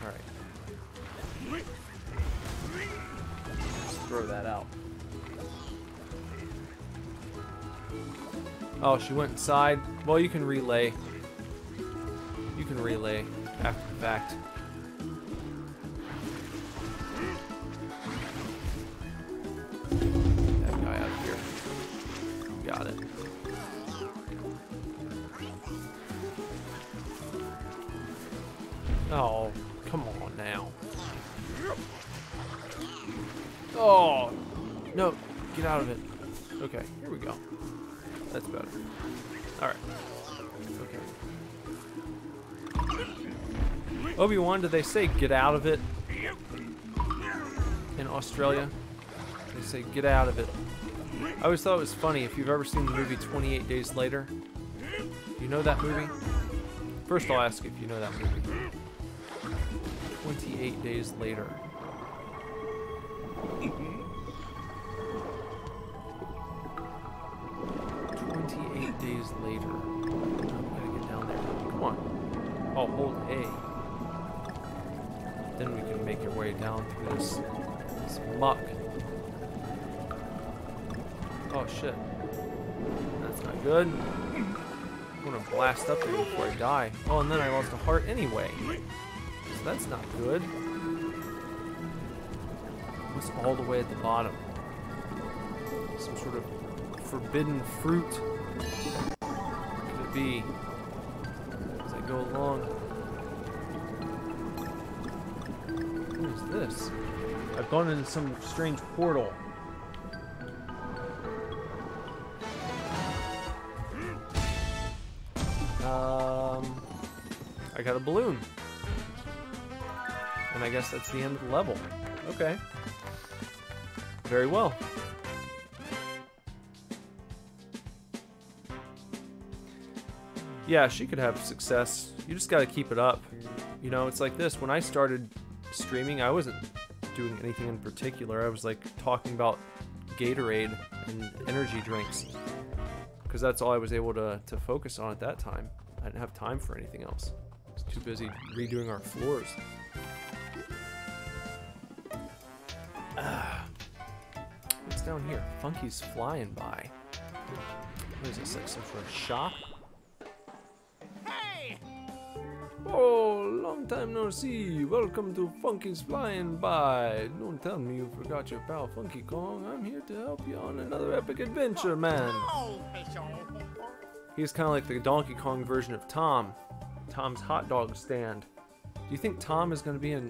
Alright. Just throw that out. Oh, she went inside. Well, you can relay. You can relay after the fact. That guy out of here. Got it. Oh, come on now. Oh, no, get out of it. Okay, here we go. That's better. Alright. Okay. Obi-Wan, did they say get out of it? In Australia? They say get out of it. I always thought it was funny if you've ever seen the movie 28 Days Later. You know that movie? First I'll ask if you know that movie. 28 Days Later. 28 days later. We gotta get down there. Come on. Oh, hold A. Then we can make our way down through this muck. Oh shit. That's not good. I'm gonna blast up there before I die. Oh, and then I lost a heart anyway. So that's not good. What's all the way at the bottom? Some sort of forbidden fruit. What could it be? As I go along. What is this? I've gone into some strange portal. I got a balloon. And I guess that's the end of the level. Okay. Very well. Yeah, she could have success. You just gotta keep it up. You know, it's like this. When I started streaming, I wasn't doing anything in particular. I was like talking about Gatorade and energy drinks. Because that's all I was able to focus on at that time. I didn't have time for anything else. I was too busy redoing our floors. What's down here? Funky's flying by. What is this, like some sort of shop? Hey! Oh, long time no see. Welcome to Funky's Flying By. Don't tell me you forgot your pal Funky Kong. I'm here to help you on another epic adventure, man. He's kind of like the Donkey Kong version of Tom. Tom's hot dog stand. Do you think Tom is going to be in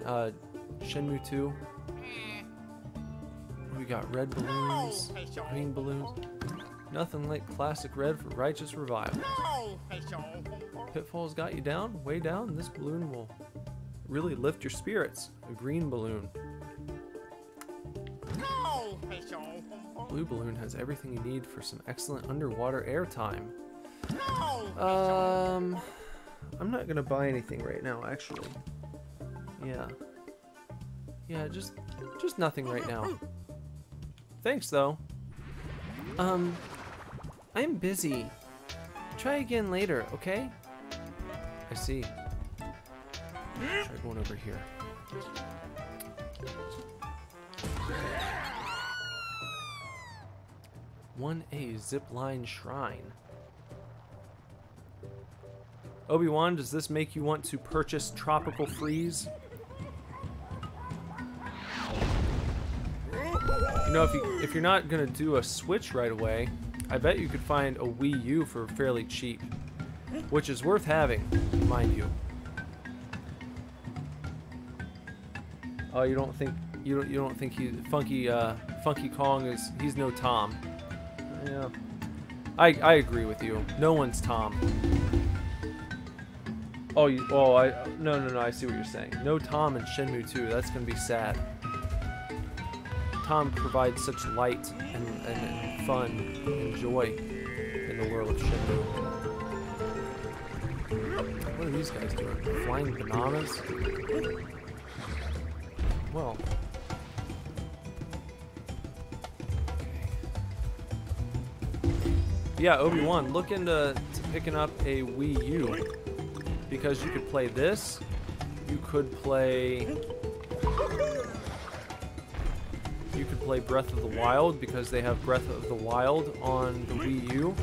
Shenmue 2? We got red balloons, green balloons. Nothing like classic red for righteous revival. Pitfall's got you down, way down. This balloon will really lift your spirits. A green balloon. Blue balloon has everything you need for some excellent underwater airtime. I'm not gonna buy anything right now, actually. Yeah, just nothing right now. Thanks, though. I'm busy. Try again later, okay? I see. Try going over here. 1A Zipline Shrine. Obi-Wan, does this make you want to purchase Tropical Freeze? You know, if you're not gonna do a Switch right away, I bet you could find a Wii U for fairly cheap, which is worth having, mind you. Oh, you don't think Funky Kong he's no Tom? Yeah, I agree with you. No one's Tom. Oh, no, I see what you're saying. No Tom in Shenmue 2. That's gonna be sad. Tom provides such light and fun and joy in the world of Shenmue. What are these guys doing? Flying bananas? Well. Okay. Yeah, Obi-Wan, look into picking up a Wii U. Because you could play this. You could play Breath of the Wild, because they have Breath of the Wild on the Wii U.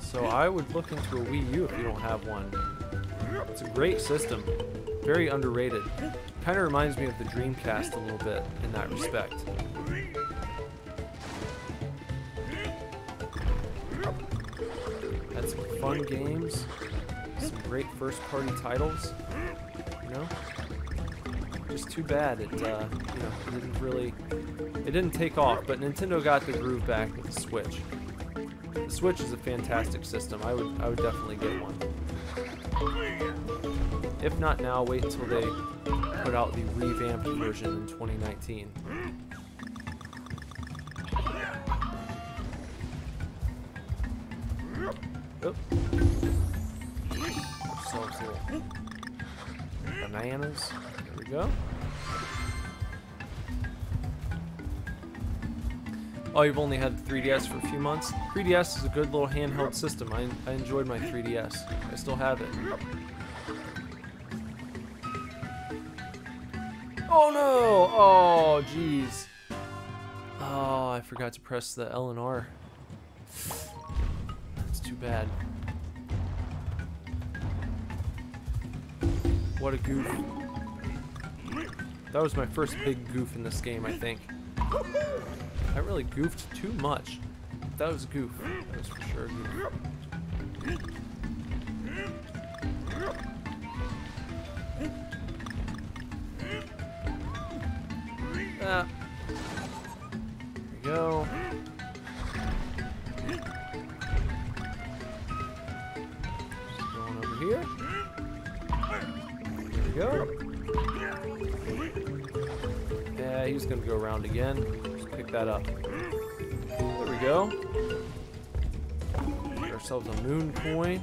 So I would look into a Wii U if you don't have one. It's a great system. Very underrated. Kind of reminds me of the Dreamcast a little bit in that respect. Had some fun games. Some great first-party titles. You know? Just too bad it didn't take off, but Nintendo got the groove back with the Switch. The Switch is a fantastic system. I would definitely get one. If not now, wait until they put out the revamped version in 2019. Oh. Ourselves little bananas. There we go. Oh, you've only had the 3DS for a few months? 3DS is a good little handheld system. I enjoyed my 3DS. I still have it. Oh no! Oh, jeez. Oh, I forgot to press the L and R. That's too bad. What a goof. That was my first big goof in this game, I think. I really goofed too much. That was a goof. That was for sure a goof. Ah. There we go. Just going over here. There we go. Yeah, he's gonna go around again. Just pick that up. There we go. ourselves a moon coin.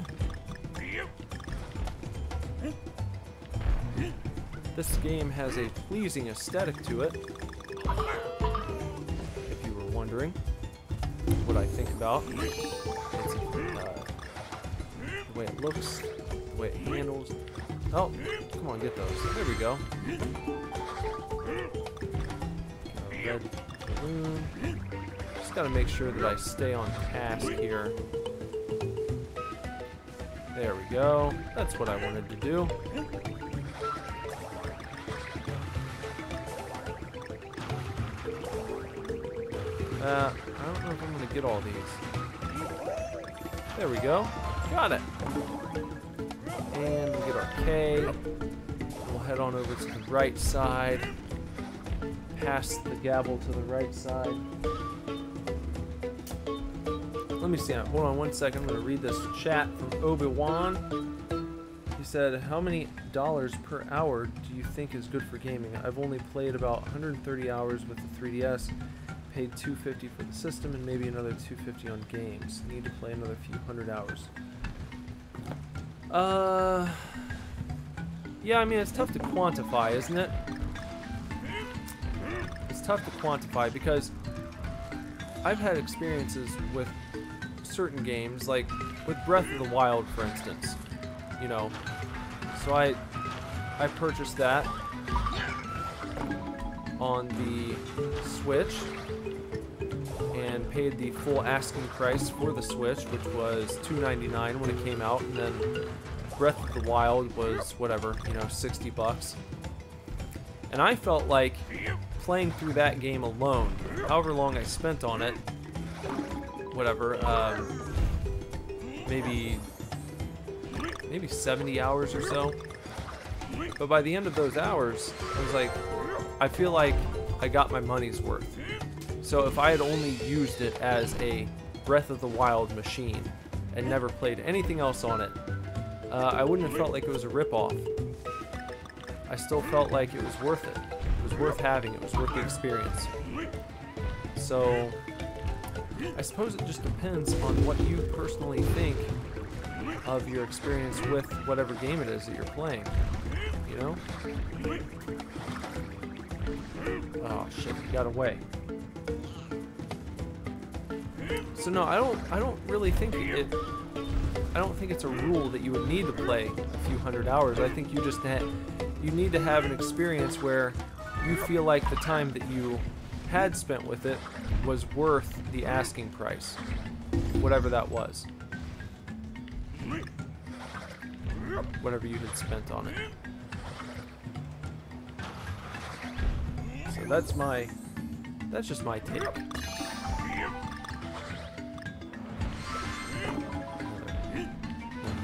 This game has a pleasing aesthetic to it, if you were wondering what I think about. It's the way it looks, the way it handles. Oh, come on, get those. There we go. Get our red balloon. Just gotta make sure that I stay on task here. There we go. That's what I wanted to do. I don't know if I'm gonna get all these. There we go. Got it. And we'll get our K. We'll head on over to the right side. Pass the gavel to the right side. Let me see. Hold on one second. I'm going to read this chat from Obi-Wan. He said, how many dollars per hour do you think is good for gaming? I've only played about 130 hours with the 3DS. Paid $250 for the system and maybe another $250 on games. Need to play another few hundred hours. Yeah, I mean, it's tough to quantify, isn't it? It's tough to quantify because I've had experiences with certain games, like with Breath of the Wild, for instance. You know, so I purchased that on the Switch and paid the full asking price for the Switch, which was $2.99 when it came out, and then Breath of the Wild was whatever, you know, $60. And I felt like playing through that game alone, however long I spent on it, whatever, maybe 70 hours or so. But by the end of those hours, I was like, I feel like I got my money's worth. So if I had only used it as a Breath of the Wild machine and never played anything else on it, I wouldn't have felt like it was a ripoff. I still felt like it was worth it. It was worth having. It was worth the experience. So I suppose it just depends on what you personally think of your experience with whatever game it is that you're playing. You know? Oh shit, he got away. So no, I don't really think I don't think it's a rule that you would need to play a few hundred hours. I think you just you need to have an experience where you feel like the time that you had spent with it was worth the asking price, whatever that was, whatever you had spent on it. So that's just my take.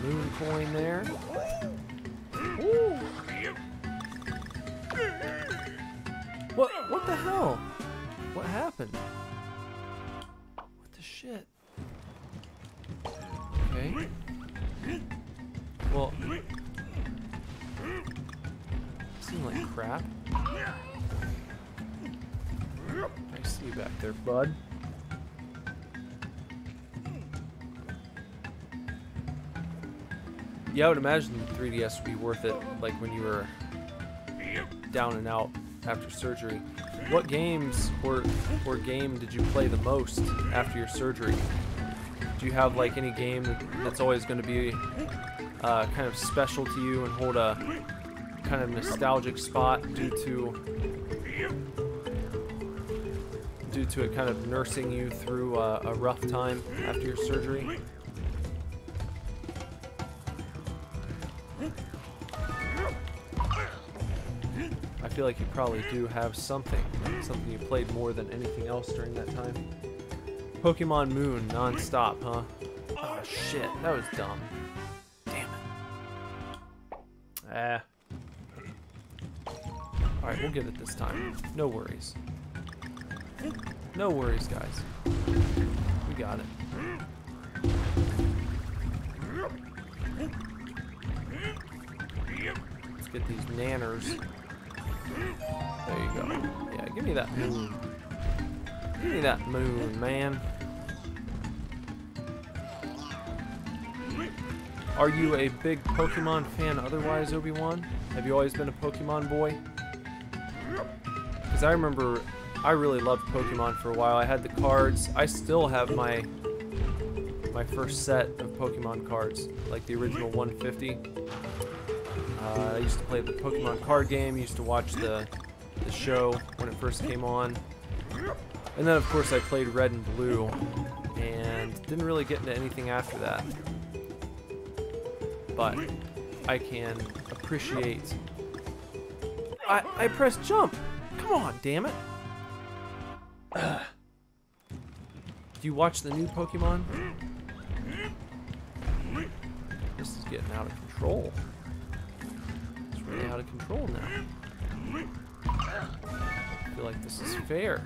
Moon coin there. Ooh. What the hell? What happened? What the shit? Okay. Well, seemed like crap. I see you back there, bud. Yeah, I would imagine the 3DS would be worth it, like when you were down and out after surgery. What games or game did you play the most after your surgery? Do you have like any game that's always going to be kind of special to you and hold a kind of nostalgic spot due to it kind of nursing you through a rough time after your surgery? I feel like you probably do have something you played more than anything else during that time. Pokemon Moon non-stop, huh? Oh shit, that was dumb. Damn it. Alright, we'll get it this time. No worries. No worries, guys. We got it. Let's get these nanners. There you go. Yeah, give me that moon. Give me that moon, man. Are you a big Pokemon fan otherwise, Obi-Wan? Have you always been a Pokemon boy? Because I remember I really loved Pokemon for a while. I had the cards. I still have my first set of Pokemon cards, like the original 150. I used to play the Pokemon card game, used to watch the show when it first came on. And then, of course, I played Red and Blue, and didn't really get into anything after that. But I can appreciate... I pressed jump! Come on, damn it! Do you watch the new Pokemon? This is getting out of control. It's really out of control now. I feel like this is fair.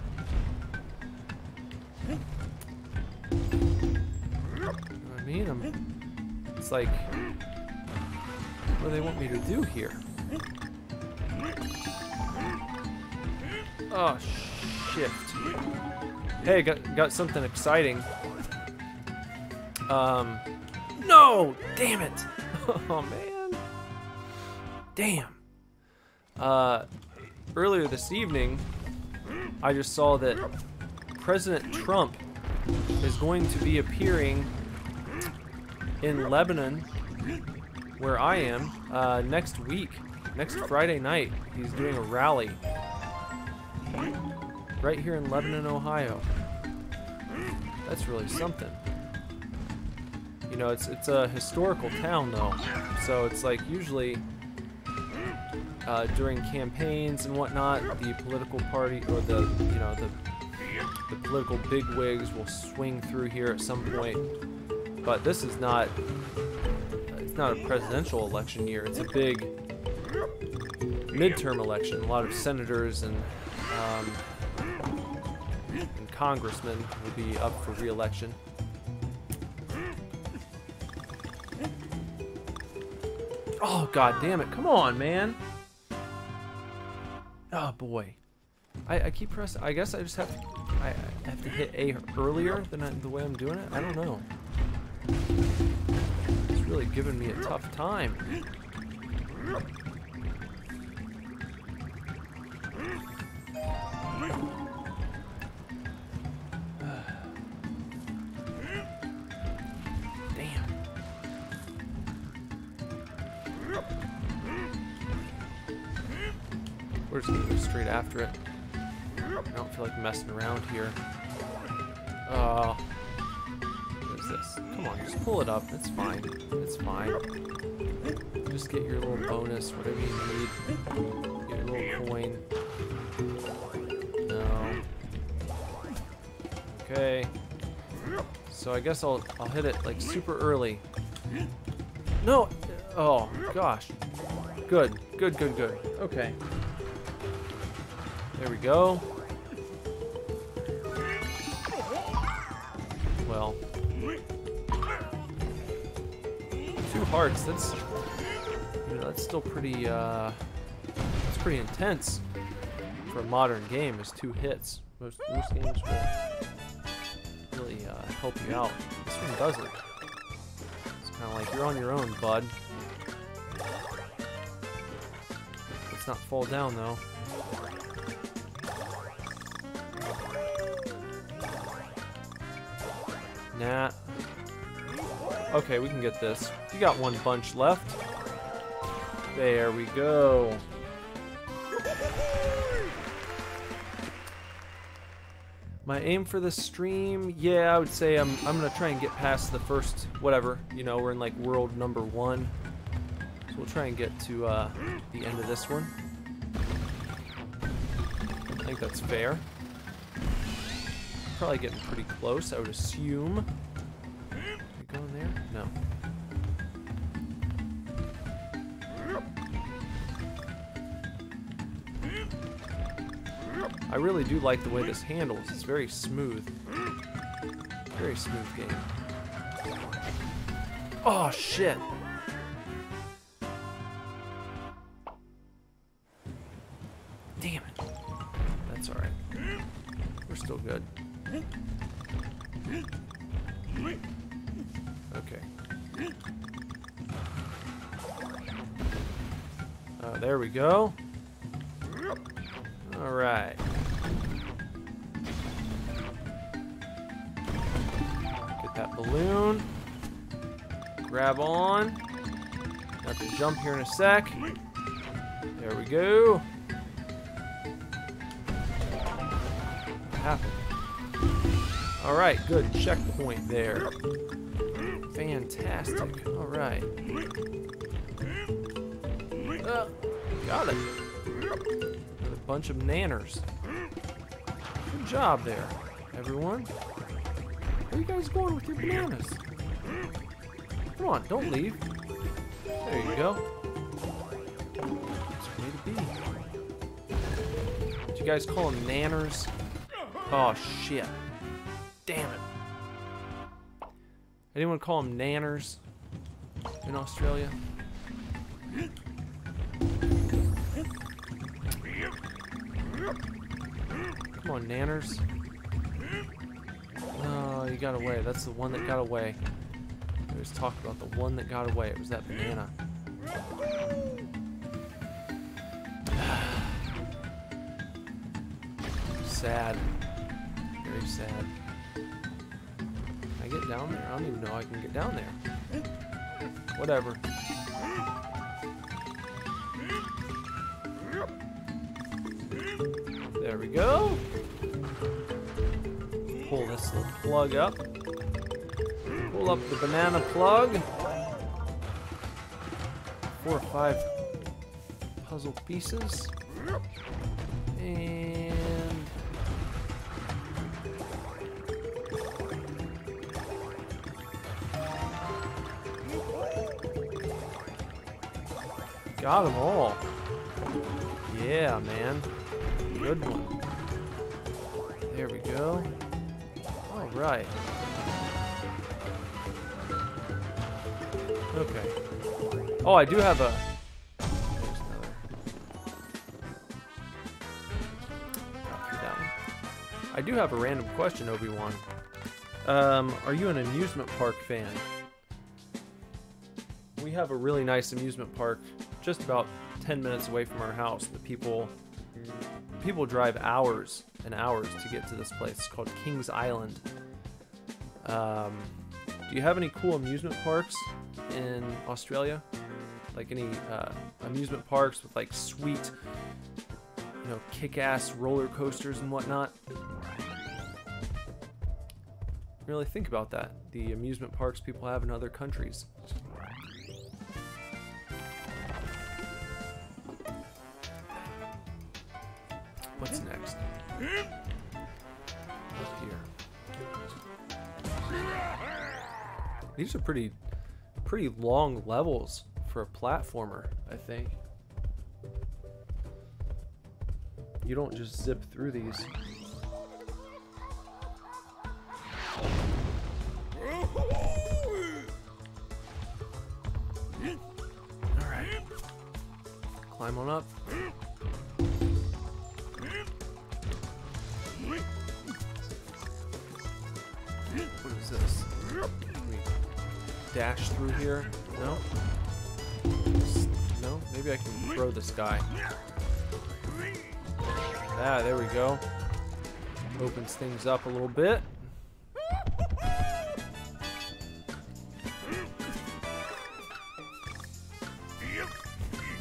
You know what I mean? It's like, what do they want me to do here? Oh, shift. Hey, got something exciting. No! Damn it! Oh, man. Damn. Earlier this evening, I just saw that President Trump is going to be appearing in Lebanon, where I am, next week. Next Friday night, he's doing a rally. Right here in Lebanon, Ohio. That's really something. You know, it's a historical town though, so it's like usually during campaigns and whatnot, the political party or the political bigwigs will swing through here at some point. But this is not. It's not a presidential election year. It's a big midterm election. A lot of senators and congressmen will be up for re-election. Oh, god damn it. Come on, man. Oh, boy. I keep pressing. I guess I just have to... I have to hit A earlier than the way I'm doing it? I don't know. It's really giving me a tough time. We're just gonna go straight after it. I don't feel like messing around here. What is this? Come on, just pull it up. It's fine. It's fine. Just get your little bonus, whatever you need. Get your little coin. No. Okay. So I guess I'll hit it like super early. No! Oh, gosh. Good. Good, good, good. Okay. There we go. Well. 2 hearts, that's... You know, that's still pretty, that's pretty intense for a modern game, is 2 hits. Most games will really, help you out. This one doesn't. It's kind of like, you're on your own, bud. Let's not fall down, though. Nah. Okay, we can get this. We got 1 bunch left. There we go. My aim for the stream, yeah, I would say I'm gonna try and get past the first whatever. You know, we're in like world number 1, so we'll try and get to the end of this one. I think that's fair. Probably getting pretty close, I would assume. Are we going there? No. I really do like the way this handles. It's very smooth. Very smooth game. Oh, shit. Damn it. That's alright. We're still good. Okay. There we go. All right. Get that balloon. Grab on. Have to jump here in a sec. There we go. What happened? All right, good checkpoint there. Fantastic. All right. Got it. Got a bunch of nanners. Good job there, everyone. Where are you guys going with your bananas? Come on, don't leave. There you go. That's the way to be. Did you guys call them nanners? Oh, shit. Damn it. Anyone call them nanners in Australia? Come on, nanners. Oh, you got away. That's the one that got away. We was talking about the one that got away. It was that banana. Sad. Very sad. Can I get down there? I don't even know I can get down there. Whatever. There we go. Pull this little plug up. Pull up the banana plug. 4 or 5 puzzle pieces. And got them all. Yeah, man. Good one. There we go. All right. Okay. Oh, I do have a... There's another. Got through that one. I do have a random question, Obi-Wan. Are you an amusement park fan? We have a really nice amusement park just about 10 minutes away from our house. The people drive hours and hours to get to this place. It's called Kings Island. Do you have any cool amusement parks in Australia? Like any amusement parks with like sweet, you know, kick-ass roller coasters and whatnot? Really think about that. The amusement parks people have in other countries. What's next? What's here? These are pretty long levels for a platformer, I think. You don't just zip through these. Alright. Climb on up. What is this? Can we dash through here? No? No? Maybe I can throw this guy. Ah, there we go. Opens things up a little bit. There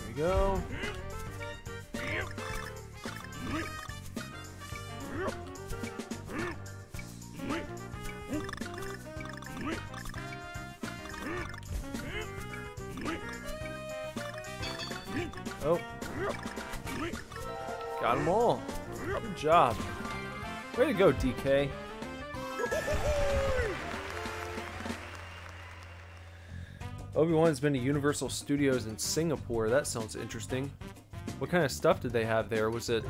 we go. Oh. Got them all. Good job. Way to go, DK. Obi-Wan's been to Universal Studios in Singapore. That sounds interesting. What kind of stuff did they have there? Was it,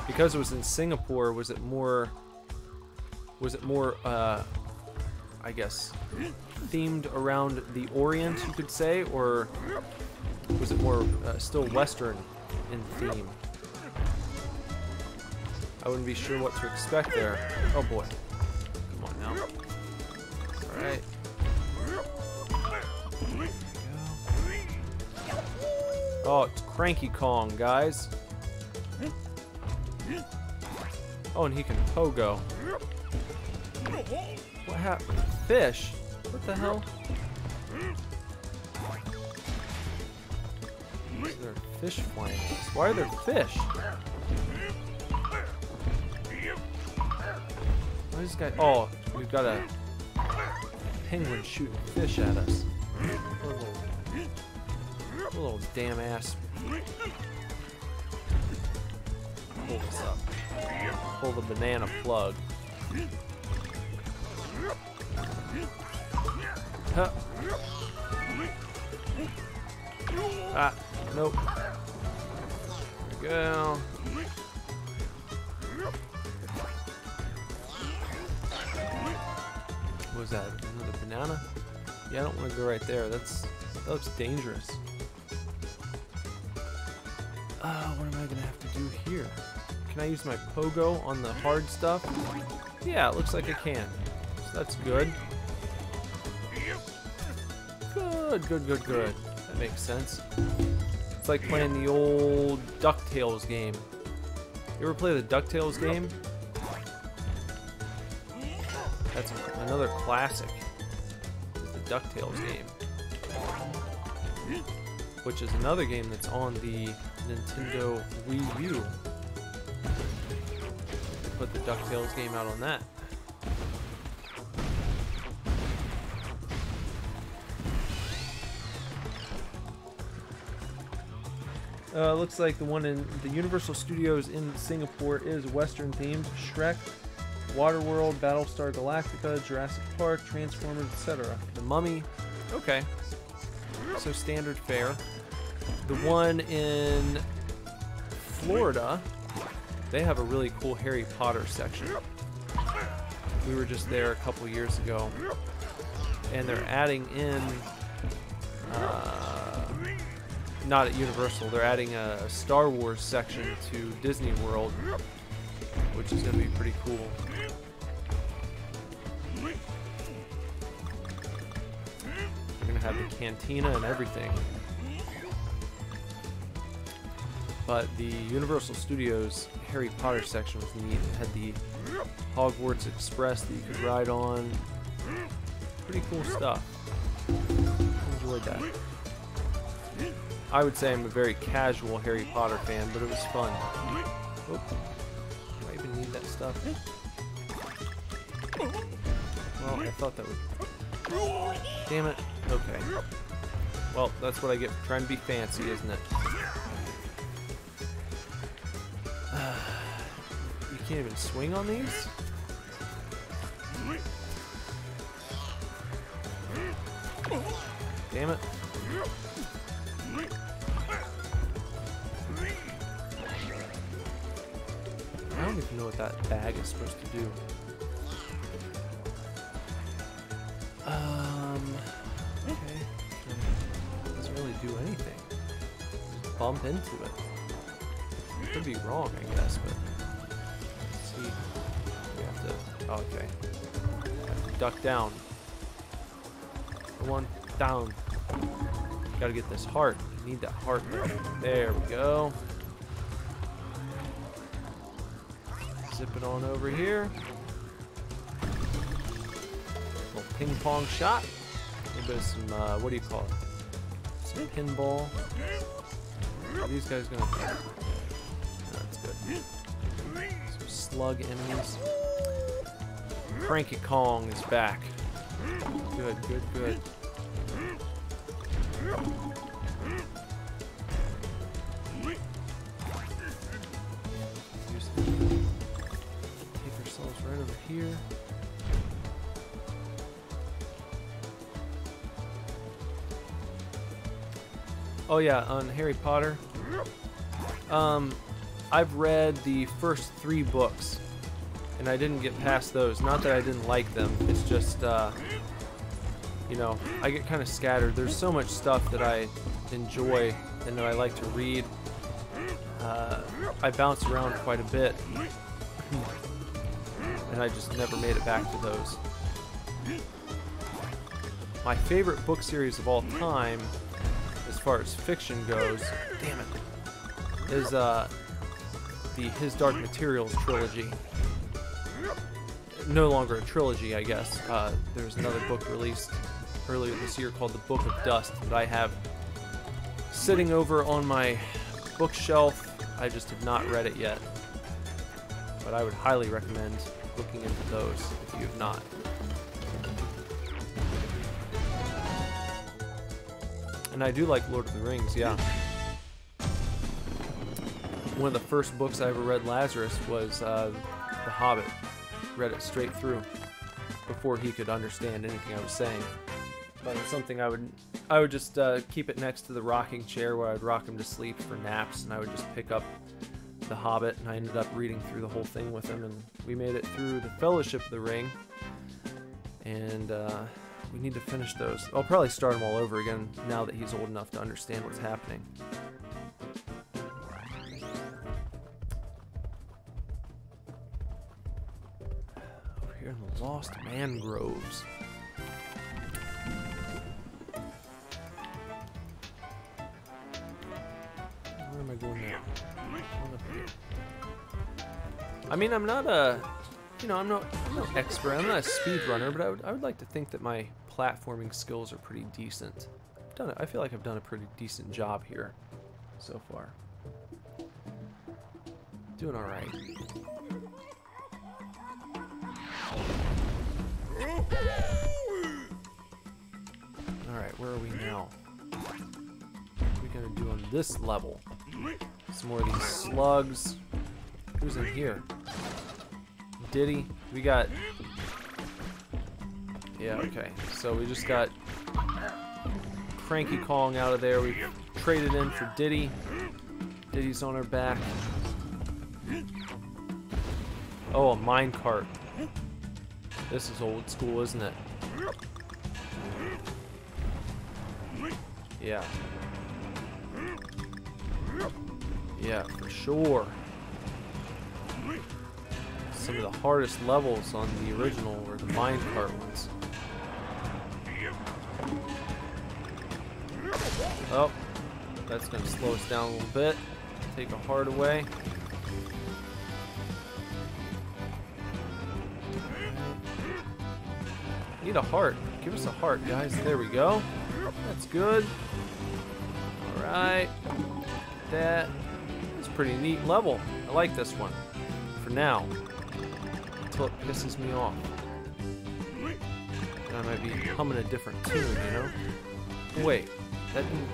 because it was in Singapore, was it more, I guess, themed around the Orient, you could say, or was it more still Western in theme? I wouldn't be sure what to expect there. Oh boy. Come on now. Alright. Oh, it's Cranky Kong, guys. Oh, and he can pogo. What happened? Fish? What the hell? There are fish flying at us. Why are there fish? Why is this guy? Oh, we've got a penguin shooting fish at us. A little damn ass. Pull this up. Pull the banana plug. Huh. Ah, nope. There we go. What was that? Another banana? Yeah, I don't want to go right there. That looks dangerous. What am I gonna have to do here? Can I use my pogo on the hard stuff? Yeah, it looks like I can. So that's good. Good. That makes sense. It's like playing the old DuckTales game. You ever play the DuckTales game? That's another classic. The DuckTales game. Which is another game that's on the Nintendo Wii U. They put the DuckTales game out on that. Looks like the one in the Universal Studios in Singapore is Western themed. Shrek, Waterworld, Battlestar Galactica, Jurassic Park, Transformers, etc. The Mummy. Okay. So standard fare. The one in Florida, they have a really cool Harry Potter section. We were just there a couple years ago. And they're adding in... not at Universal, they're adding a Star Wars section to Disney World, which is going to be pretty cool. They're going to have the cantina and everything. But the Universal Studios Harry Potter section was neat. It had the Hogwarts Express that you could ride on. Pretty cool stuff. Enjoyed that. I would say I'm a very casual Harry Potter fan, but it was fun. Oh, do I even need that stuff? Well, I thought that would... Damn it. Okay. Well, that's what I get for trying to be fancy, isn't it? You can't even swing on these? Damn it. I don't even know what that bag is supposed to do. Okay. It doesn't really do anything. Just bump into it. Could be wrong, I guess, but let's see. We have to. Oh, okay. Have to duck down. One down. Gotta get this heart. I need that heart there. There we go. Zip it on over here. Little ping pong shot. A little bit of some, what do you call it? Some pinball. Are these guys gonna... No, that's good. Some slug enemies. Cranky Kong is back. Good. Take ourselves right over here. Oh yeah, on Harry Potter. I've read the first 3 books, and I didn't get past those. Not that I didn't like them. It's just, you know, I get kind of scattered. There's so much stuff that I enjoy and that I like to read. I bounce around quite a bit, and I just never made it back to those. My favorite book series of all time as far as fiction goes, damn it, is the His Dark Materials trilogy. No longer a trilogy, I guess. There's another book released earlier this year called The Book of Dust that I have sitting over on my bookshelf. I just have not read it yet, but I would highly recommend looking into those if you have not. And I do like Lord of the Rings, yeah. One of the first books I ever read, Lazarus, was The Hobbit. Read it straight through before he could understand anything I was saying. But it's something I would just keep it next to the rocking chair where I'd rock him to sleep for naps, and I would just pick up The Hobbit, and I ended up reading through the whole thing with him, and we made it through the Fellowship of the Ring, and we need to finish those. I'll probably start them all over again now that he's old enough to understand what's happening. Over here in the Lost Mangroves. Where am I going now? Going up here. I mean, I'm not a, I'm no expert. I'm not a speedrunner, but I would like to think that my platforming skills are pretty decent. I feel like I've done a pretty decent job here so far. Doing all right. All right, where are we now? What are we gonna do on this level? Some more of these slugs. Who's in here? Diddy. We got... Yeah, okay. So we just got Cranky Kong out of there. We traded in for Diddy. Diddy's on our back. Oh, a minecart. This is old school, isn't it? Yeah. Yeah, for sure. Some of the hardest levels on the original were the minecart ones. Oh, that's going to slow us down a little bit. Take a heart away. Need a heart. Give us a heart, guys. There we go. That's good. Alright. That's a pretty neat level. I like this one. For now. Until it pisses me off. And I might be humming a different tune, you know? Wait. That didn't...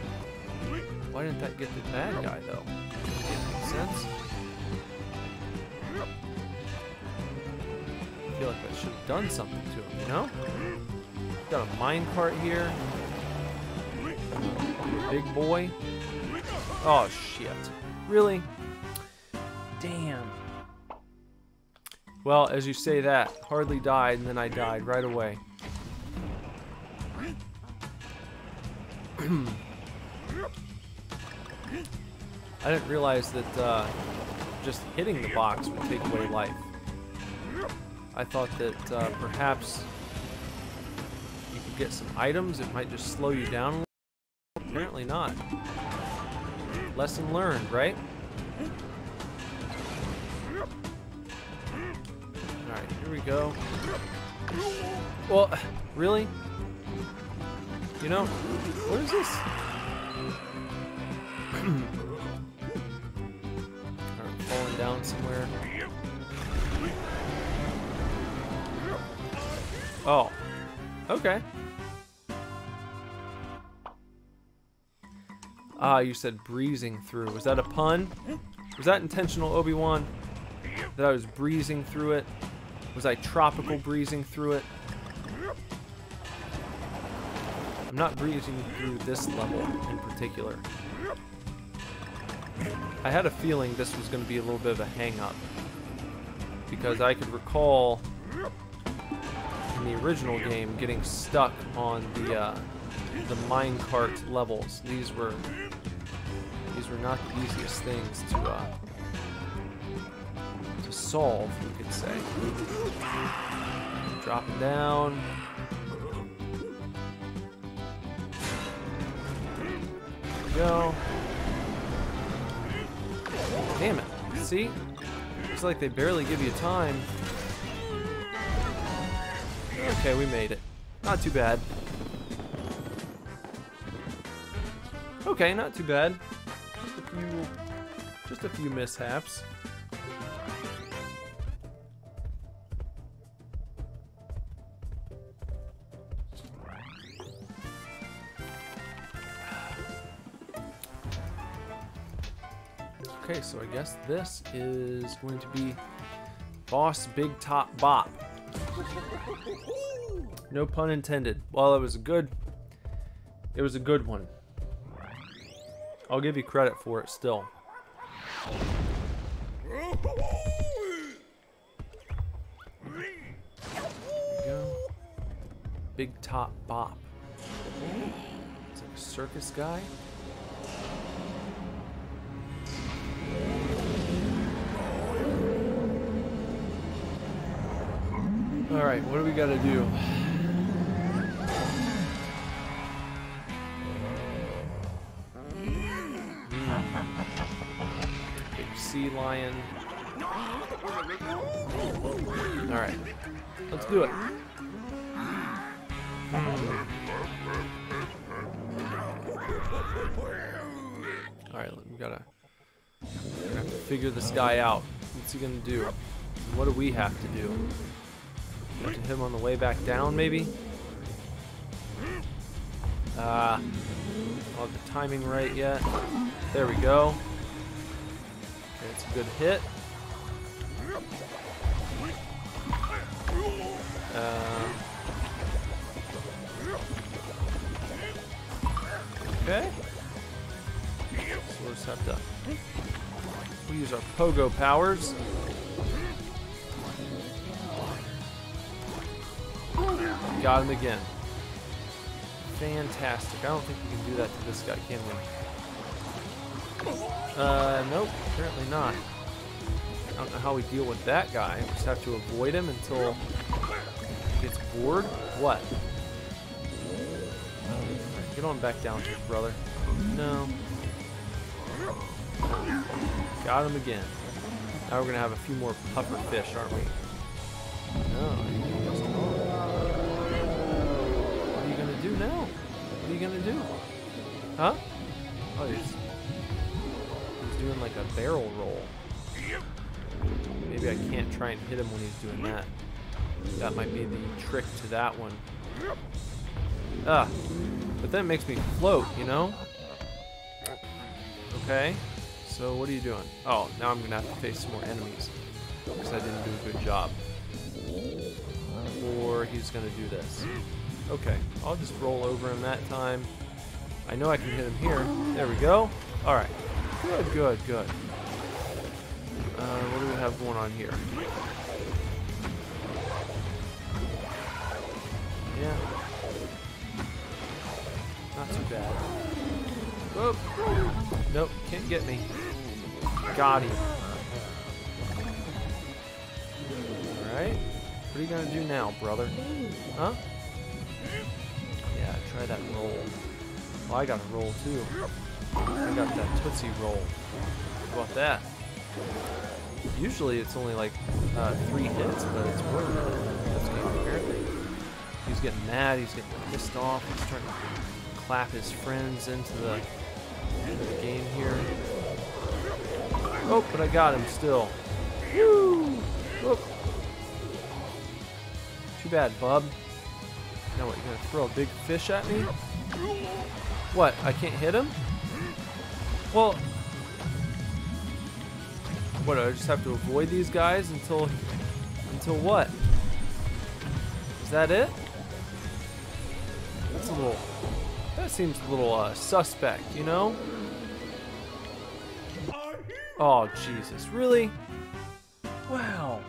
Why didn't that get the bad guy, though? Does that make sense? I feel like I should have done something to him, you know? Got a minecart here. Big boy. Oh, shit. Really? Damn. Well, as you say that, hardly died, and then I died right away. I didn't realize that just hitting the box would take away life. I thought that perhaps you could get some items. It might just slow you down a little. Apparently not. Lesson learned, right? Alright, here we go. Well, really? You know, what is this? Falling down somewhere. Oh. Okay. Ah, you said breezing through. Was that a pun? Was that intentional, Obi-Wan? That I was breezing through it? Was I tropical breezing through it? I'm not breezing through this level in particular. I had a feeling this was going to be a little bit of a hang-up, because I could recall in the original game getting stuck on the minecart levels. These were not the easiest things to solve, we could say. Dropping down. go. Damn it. See? Looks like they barely give you time. Okay, we made it. Not too bad. Okay, not too bad. Just a few mishaps. Okay, so I guess this is going to be Boss Big Top Bop. No pun intended. Well, it was a good one. I'll give you credit for it still. There we go. Big Top Bop. It's like a circus guy. Alright, what do we gotta do? Big sea lion. Alright, let's do it. Alright, we gotta have to figure this guy out. What's he gonna do? What do we have to do? Have to hit him on the way back down, maybe? I'll have the timing right yet. There we go. Okay, it's a good hit. Okay. So we'll just have to use our pogo powers. Got him again. Fantastic. I don't think we can do that to this guy, can we? Nope, apparently not. I don't know how we deal with that guy. We just have to avoid him until he gets bored. What? Right, get on back down here, brother. No. Got him again. Now we're gonna have a few more puffer fish, aren't we? No. What are you gonna do now? What are you gonna do? Huh? Oh, he's doing like a barrel roll. Maybe I can't try and hit him when he's doing that. That might be the trick to that one. But that makes me float, you know? Okay. So what are you doing? Oh, now I'm gonna have to face some more enemies because I didn't do a good job. Or he's gonna do this. Okay, I'll just roll over him that time. I know I can hit him here. There we go. All right. Good, good, good. What do we have going on here? Yeah. Not too bad. Whoop. Nope, can't get me. Got him. Alright. What are you gonna do now, brother? Huh? Yeah, try that roll. Well, I got a roll too. I got that Tootsie Roll. How about that? Usually it's only like 3 hits, but it's more than that in this game apparently. He's getting mad, he's getting pissed off, he's trying to clap his friends into the game here. Oh, but I got him still. Woo! Whoop. Too bad, bub. Now what, you gonna throw a big fish at me? What, I can't hit him? Well, what, do I just have to avoid these guys until what? Is that it? That's a little, that seems a little suspect, you know? Oh, Jesus, really? Wow.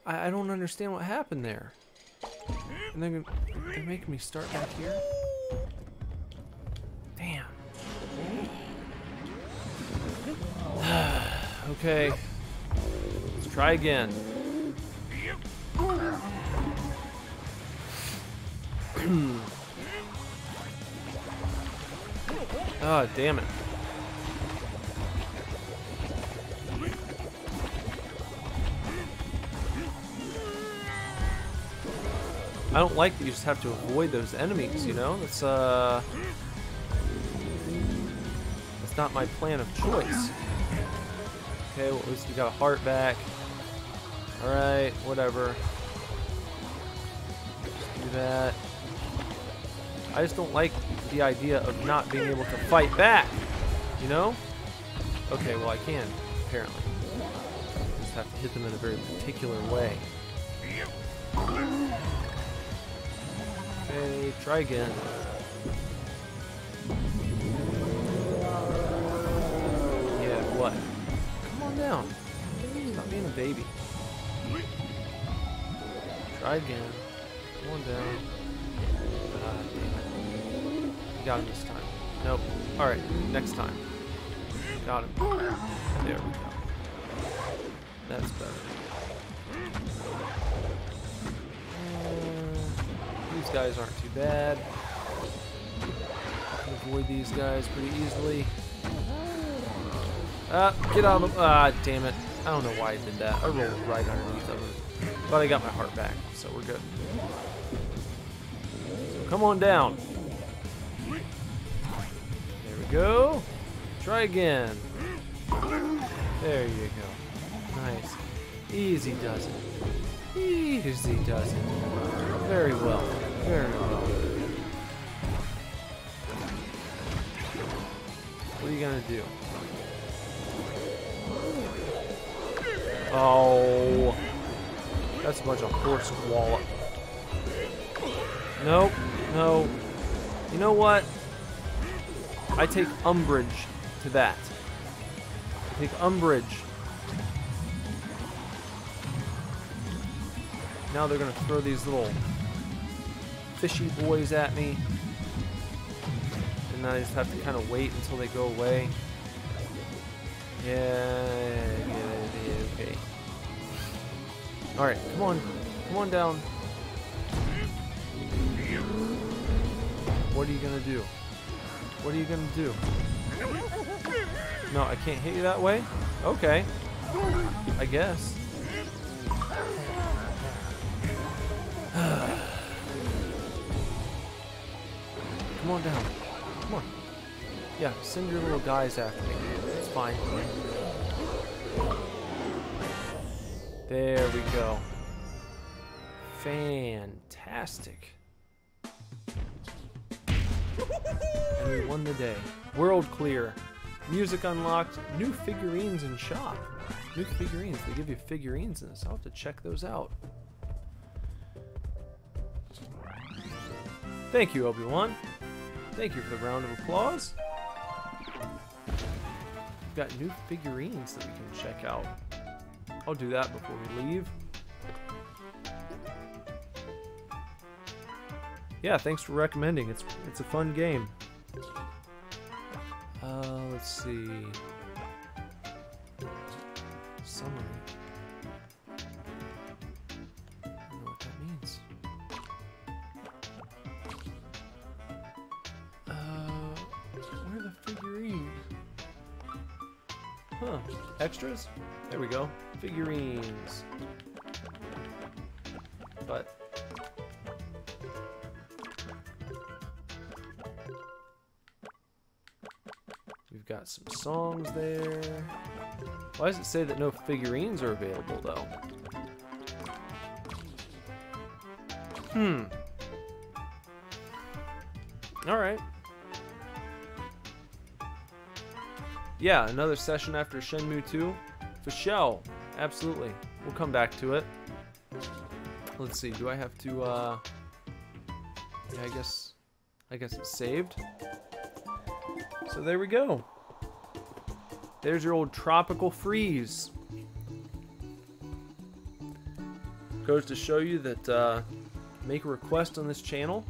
I don't understand what happened there. And they're making me start back here? Damn. Okay. Let's try again. Ah, damn it. I don't like that you just have to avoid those enemies, you know? That's not my plan of choice. Okay, well, at least we got a heart back. Alright, whatever. Just do that. I just don't like the idea of not being able to fight back, you know? Okay, well I can, apparently. I just have to hit them in a very particular way. Okay, try again. Yeah, what? Come on down. Stop being a baby. Try again. Come on down. Ah, damn it. You got him this time. Nope. Alright, next time. Got him. There we go. That's better. These guys aren't too bad. I can avoid these guys pretty easily. Ah, get out of them. Ah, damn it. I don't know why I did that. I rolled right underneath of them. But I got my heart back, so we're good. So come on down. There we go. Try again. There you go. Nice. Easy does it. Easy does it. Very well. Very well. What are you gonna do? Oh. That's a bunch of horse wallop. Nope. No. You know what? I take umbrage to that. I take umbrage. Now they're gonna throw these little fishy boys at me. And then I just have to kind of wait until they go away. Yeah, okay. Alright, come on. Come on down. What are you gonna do? What are you gonna do? No, I can't hit you that way? Okay. I guess. Come on down. Come on. Yeah, send your little guys after me. It's fine. There we go. Fantastic. And we won the day. World clear. Music unlocked. New figurines in shop. New figurines. They give you figurines in this. I'll have to check those out. Thank you, Obi-Wan. Thank you for the round of applause. We've got new figurines that we can check out. I'll do that before we leave. Yeah, thanks for recommending. It's a fun game. Let's see. Summary. I don't know what that means. Where are the figurines? Huh. Extras? There we go. Figurines. But we've got some songs there. Why does it say that no figurines are available though? Alright. Yeah, another session after Shenmue 2. For show. Absolutely. We'll come back to it. Let's see, do I have to, yeah, I guess it's saved. So there we go. There's your old tropical freeze. Goes to show you that, make a request on this channel.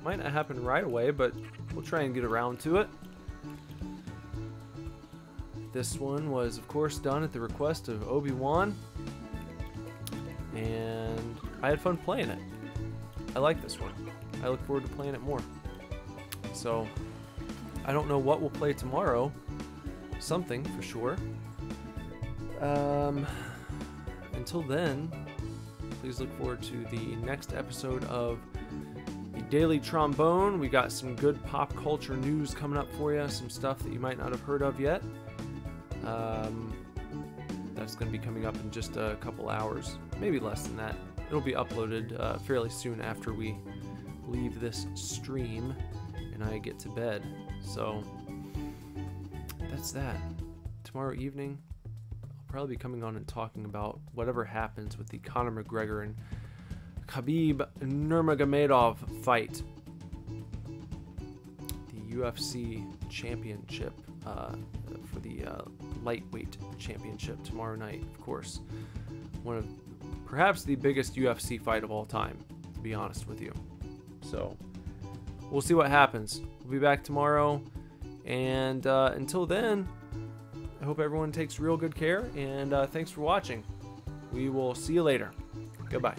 Might not happen right away, but we'll try and get around to it. This one was, of course, done at the request of Obi-Wan. And I had fun playing it. I like this one. I look forward to playing it more. So, I don't know what we'll play tomorrow. Something for sure. Until then, please look forward to the next episode of the Daily Trombone. We got some good pop culture news coming up for you, some stuff that you might not have heard of yet. That's going to be coming up in just a couple hours, maybe less than that. It'll be uploaded fairly soon after we leave this stream and I get to bed. So that's that. Tomorrow evening, I'll probably be coming on and talking about whatever happens with the Conor McGregor and Khabib Nurmagomedov fight. The UFC championship for the lightweight championship tomorrow night, of course. One of perhaps the biggest UFC fight of all time, to be honest with you. So we'll see what happens. We'll be back tomorrow, and until then, I hope everyone takes real good care, and thanks for watching. We will see you later. Goodbye.